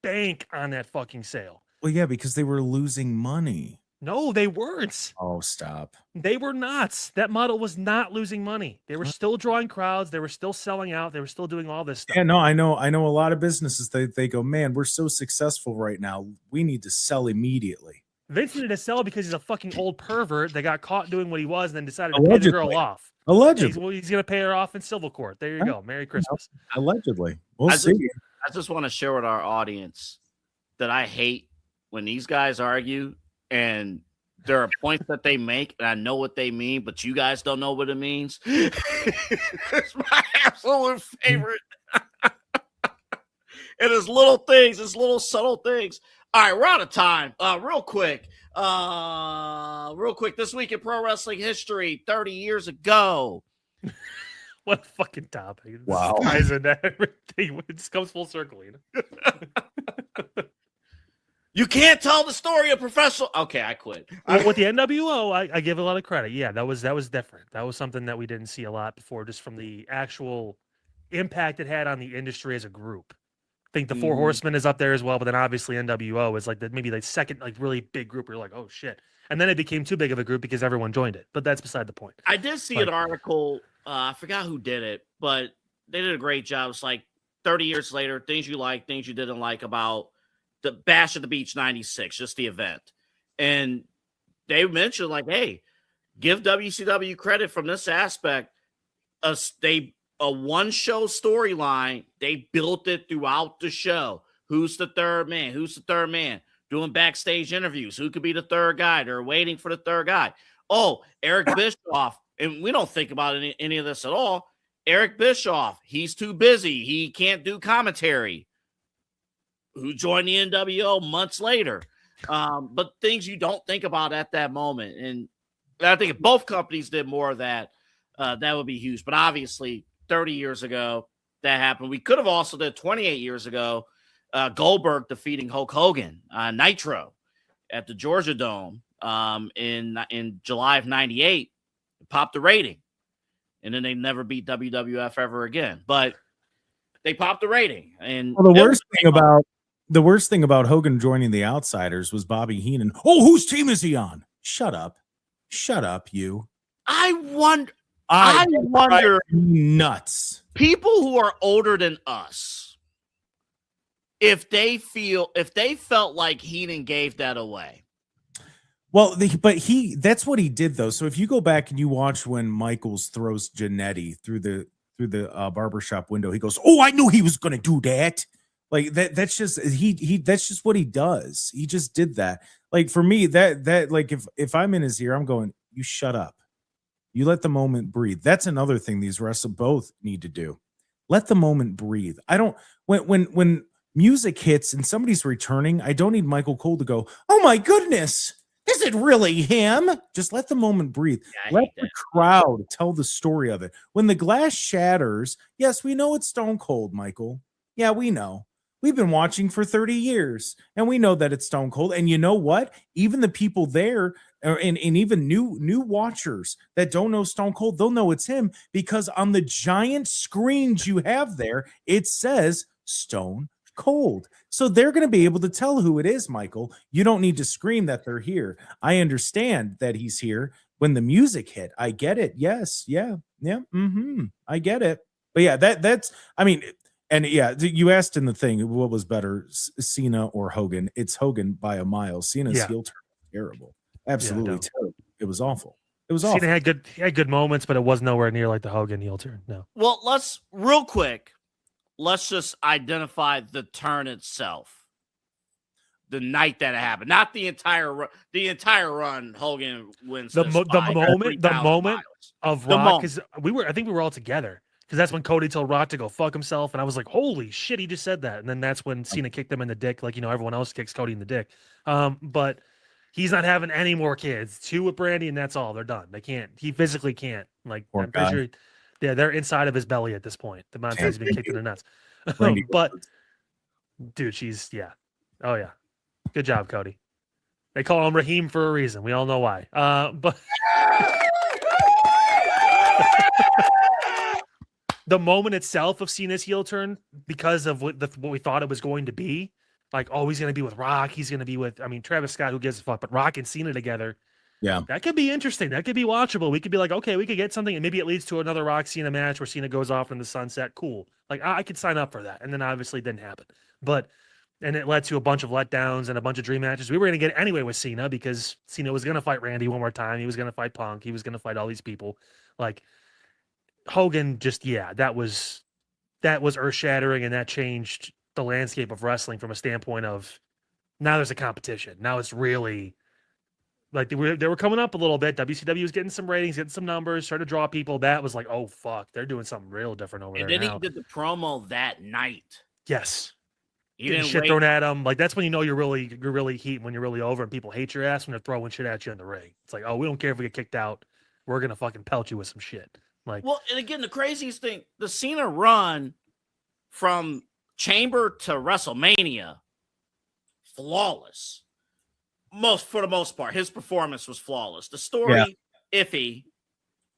bank on that fucking sale. Well, yeah, because they were losing money. No, they weren't. Oh, stop. They were not. That model was not losing money. They were still drawing crowds. They were still selling out. They were still doing all this stuff. Yeah, no, I know a lot of businesses, they go, man, we're so successful right now. We need to sell immediately. Vince needed to sell because he's a fucking old pervert that got caught doing what he was and then decided to pay the girl off. Allegedly. He's going to pay her off in civil court. There you go. Merry Christmas. Allegedly. We'll see. I just want to share with our audience that I hate when these guys argue and there are points that they make, and I know what they mean, but you guys don't know what it means. It's my absolute favorite. It is little things, it's little subtle things. All right, we're out of time. Real quick, this week in pro wrestling history, 30 years ago. What a fucking topic. Wow. This ties into everything. It just comes full circle, you know? You can't tell the story of professional. Okay, I quit. With the NWO, I give a lot of credit. Yeah, that was different. That was something that we didn't see a lot before, just from the actual impact it had on the industry as a group. I think the Four Horsemen is up there as well, but then obviously NWO is like maybe the second like really big group where you're like, oh shit. And then it became too big of a group because everyone joined it. But that's beside the point. I did see an article. I forgot who did it, but they did a great job. It's like 30 years later, things you like, things you didn't like about the Bash at the Beach 96, just the event. And they mentioned like, hey, give WCW credit from this aspect. A one-show storyline, they built it throughout the show. Who's the third man? Who's the third man? Doing backstage interviews. Who could be the third guy? They're waiting for the third guy. Oh, Eric Bischoff. And we don't think about any of this at all. Eric Bischoff, he's too busy. He can't do commentary. Who joined the NWO months later. But things you don't think about at that moment. And I think if both companies did more of that, that would be huge. But obviously, 30 years ago, that happened. We could have also did 28 years ago, Goldberg defeating Hulk Hogan, Nitro, at the Georgia Dome in July of 98. It popped the rating. And then they never beat WWF ever again. But they popped the rating. And well, the worst thing about Hogan joining the Outsiders was Bobby Heenan. Oh, whose team is he on? Shut up, you. I wonder nuts. People who are older than us, if they felt like Heenan gave that away. Well, that's what he did though. So if you go back and you watch when Michaels throws Jannetty through the barbershop window, he goes, "Oh, I knew he was going to do that." Like that's just that's just what he does. He just did that. Like for me, that like if I'm in his ear, I'm going, "You shut up. You let the moment breathe." That's another thing these wrestlers both need to do. Let the moment breathe. I don't when music hits and somebody's returning, I don't need Michael Cole to go, "Oh my goodness. Is it really him?" Just let the moment breathe. Yeah, let the crowd tell the story of it. When the glass shatters, yes, we know it's Stone Cold, Michael. Yeah, we know. We've been watching for 30 years, and we know that it's Stone Cold. And you know what? Even the people there, and even new watchers that don't know Stone Cold, they'll know it's him because on the giant screens you have there, it says Stone Cold. So they're going to be able to tell who it is, Michael. You don't need to scream that they're here. I understand that he's here when the music hit. I get it. Yes. Yeah. I get it. But yeah, that's, I mean, and yeah, you asked in the thing, what was better, Cena or Hogan? It's Hogan by a mile. Cena's heel turn was terrible. Absolutely terrible. It was awful. It was awful. Cena had good moments, but it was nowhere near like the Hogan heel turn. No. Well, let's just identify the turn itself. The night that it happened, not the entire run. The entire run, Hogan wins. The moment of Rock, because I think we were all together. Because that's when Cody told Rock to go fuck himself, and I was like, "Holy shit, he just said that!" And then that's when Cena kicked him in the dick, like everyone else kicks Cody in the dick. But he's not having any more kids. 2 with Brandy, and that's all. They're done. They can't. He physically can't. Like I'm pretty sure, yeah, they're inside of his belly at this point. The Montez's been kicked in the nuts. But dude, oh yeah, good job, Cody. They call him Raheem for a reason. We all know why. But. The moment itself of Cena's heel turn, because of what we thought it was going to be, like, oh, he's going to be with Rock. He's going to be with, Travis Scott, who gives a fuck, but Rock and Cena together. Yeah. That could be interesting. That could be watchable. We could be like, okay, we could get something, and maybe it leads to another Rock Cena match where Cena goes off in the sunset. Cool. Like, I could sign up for that. And then obviously it didn't happen. And it led to a bunch of letdowns and a bunch of dream matches. We were going to get anyway with Cena because Cena was going to fight Randy one more time. He was going to fight Punk. He was going to fight all these people. Like, Hogan that was earth-shattering, and that changed the landscape of wrestling from a standpoint of now there's a competition. Now it's really Like they were coming up a little bit. WCW was getting some ratings, getting some numbers, started to draw people. That was like, oh fuck, they're doing something real different over there. And then now. he did the promo that night. Yes. He Getting didn't shit wait. thrown at him. Like that's when you know you're really heat, when you're really over and people hate your ass when they're throwing shit at you in the ring. It's like, oh, we don't care if we get kicked out. We're gonna fucking pelt you with some shit. Like, Well, and again, the craziest thing, the Cena run from Chamber to WrestleMania, flawless. For the most part, his performance was flawless. The story, iffy,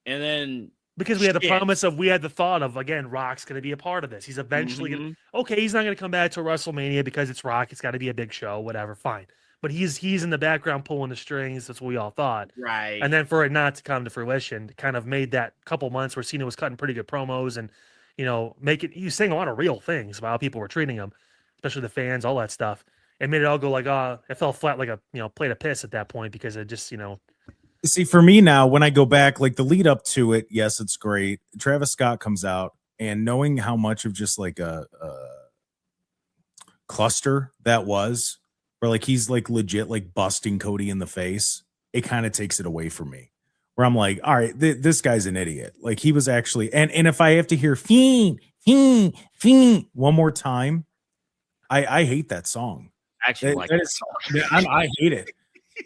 and then because we had the shit. promise of, we had the thought of, again, Rock's going to be a part of this. He's eventually going to, okay, he's not going to come back to WrestleMania because it's Rock. It's got to be a big show, whatever, fine. But he's in the background pulling the strings. That's what we all thought. Right. And then for it not to come to fruition, kind of made that couple months where Cena was cutting pretty good promos and, he was saying a lot of real things about how people were treating him, especially the fans, all that stuff. It made it all go like, it fell flat like a, plate of piss at that point because it just, See, for me now, when I go back, like the lead up to it, yes, it's great. Travis Scott comes out, and knowing how much of just like a cluster that was, where like he's like legit like busting Cody in the face, it kind of takes it away from me. Where I'm like, all right, this guy's an idiot. Like he was actually, and if I have to hear fiend one more time, I hate that song. Actually, I hate it.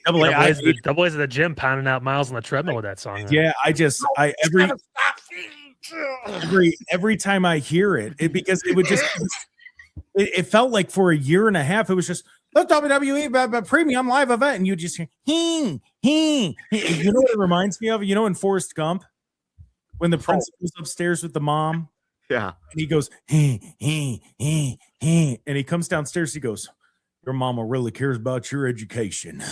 Double A's at the gym pounding out miles on the treadmill with that song. Yeah, every time I hear it, because it would just it felt like for a year and a half, it was just the WWE premium live event, and you just hear You know what it reminds me of? In Forrest Gump, when the prince was upstairs with the mom, yeah, and he goes and he comes downstairs, he goes, your mama really cares about your education.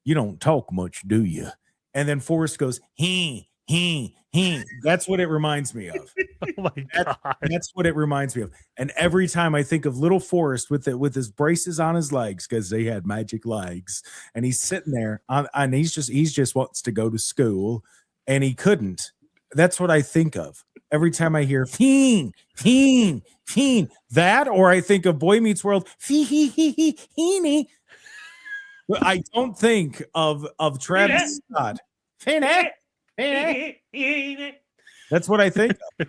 You don't talk much, do you? And then Forrest goes, That's what it reminds me of. Oh my God. That's what it reminds me of. And every time I think of little Forrest with his braces on his legs, because they had magic legs, and he's sitting there and he's just wants to go to school, and he couldn't. That's what I think of every time I hear fiend. That, or I think of Boy Meets World. I don't think of Travis Scott. That's what I think of.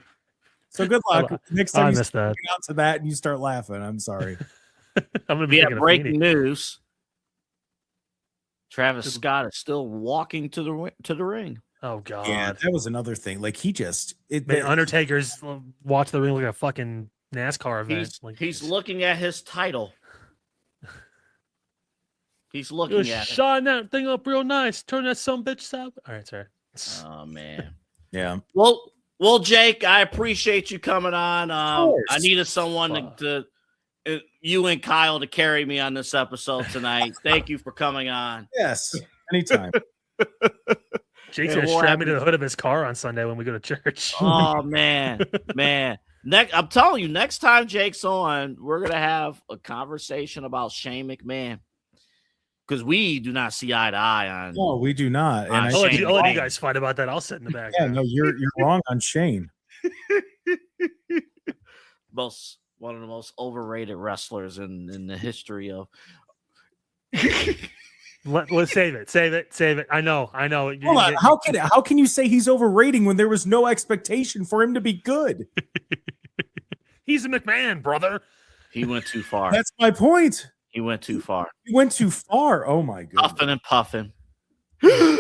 So good luck. Next time you missed that. out to that and you start laughing, I'm sorry. I'm gonna be breaking news. Travis Scott is still walking to the ring. Oh God. Yeah, that was another thing. Like he just Undertaker's watch the ring like a fucking NASCAR event. He's looking at his title. He's looking at it. Shine that thing up real nice. Turn that some bitch out. All right, sorry. Oh man. Yeah. Well, Jake, I appreciate you coming on. I needed someone to you and Kyle to carry me on this episode tonight. Thank you for coming on. Yes, anytime. Jake's gonna strap me to the hood of his car on Sunday when we go to church. Oh man. I'm telling you, next time Jake's on, we're gonna have a conversation about Shane McMahon. Because we do not see eye to eye on. No, we do not. And I'll let you guys fight about that. I'll sit in the back. Yeah, no, you're wrong on Shane. One of the most overrated wrestlers in the history of. Let's save it. I know. Hold on. How can you say he's overrating when there was no expectation for him to be good? He's a McMahon, brother. He went too far. That's my point. He went too far. Oh my God. Puffing and puffing. Yeah,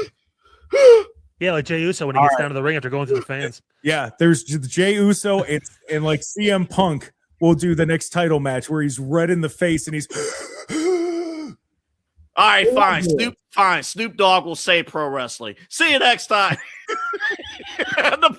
like Jey Uso when he gets down to the ring after going through the fans. Yeah, there's Jey Uso and like CM Punk will do the next title match where he's red in the face and he's all right, fine. Snoop Dogg will say pro wrestling. See you next time. The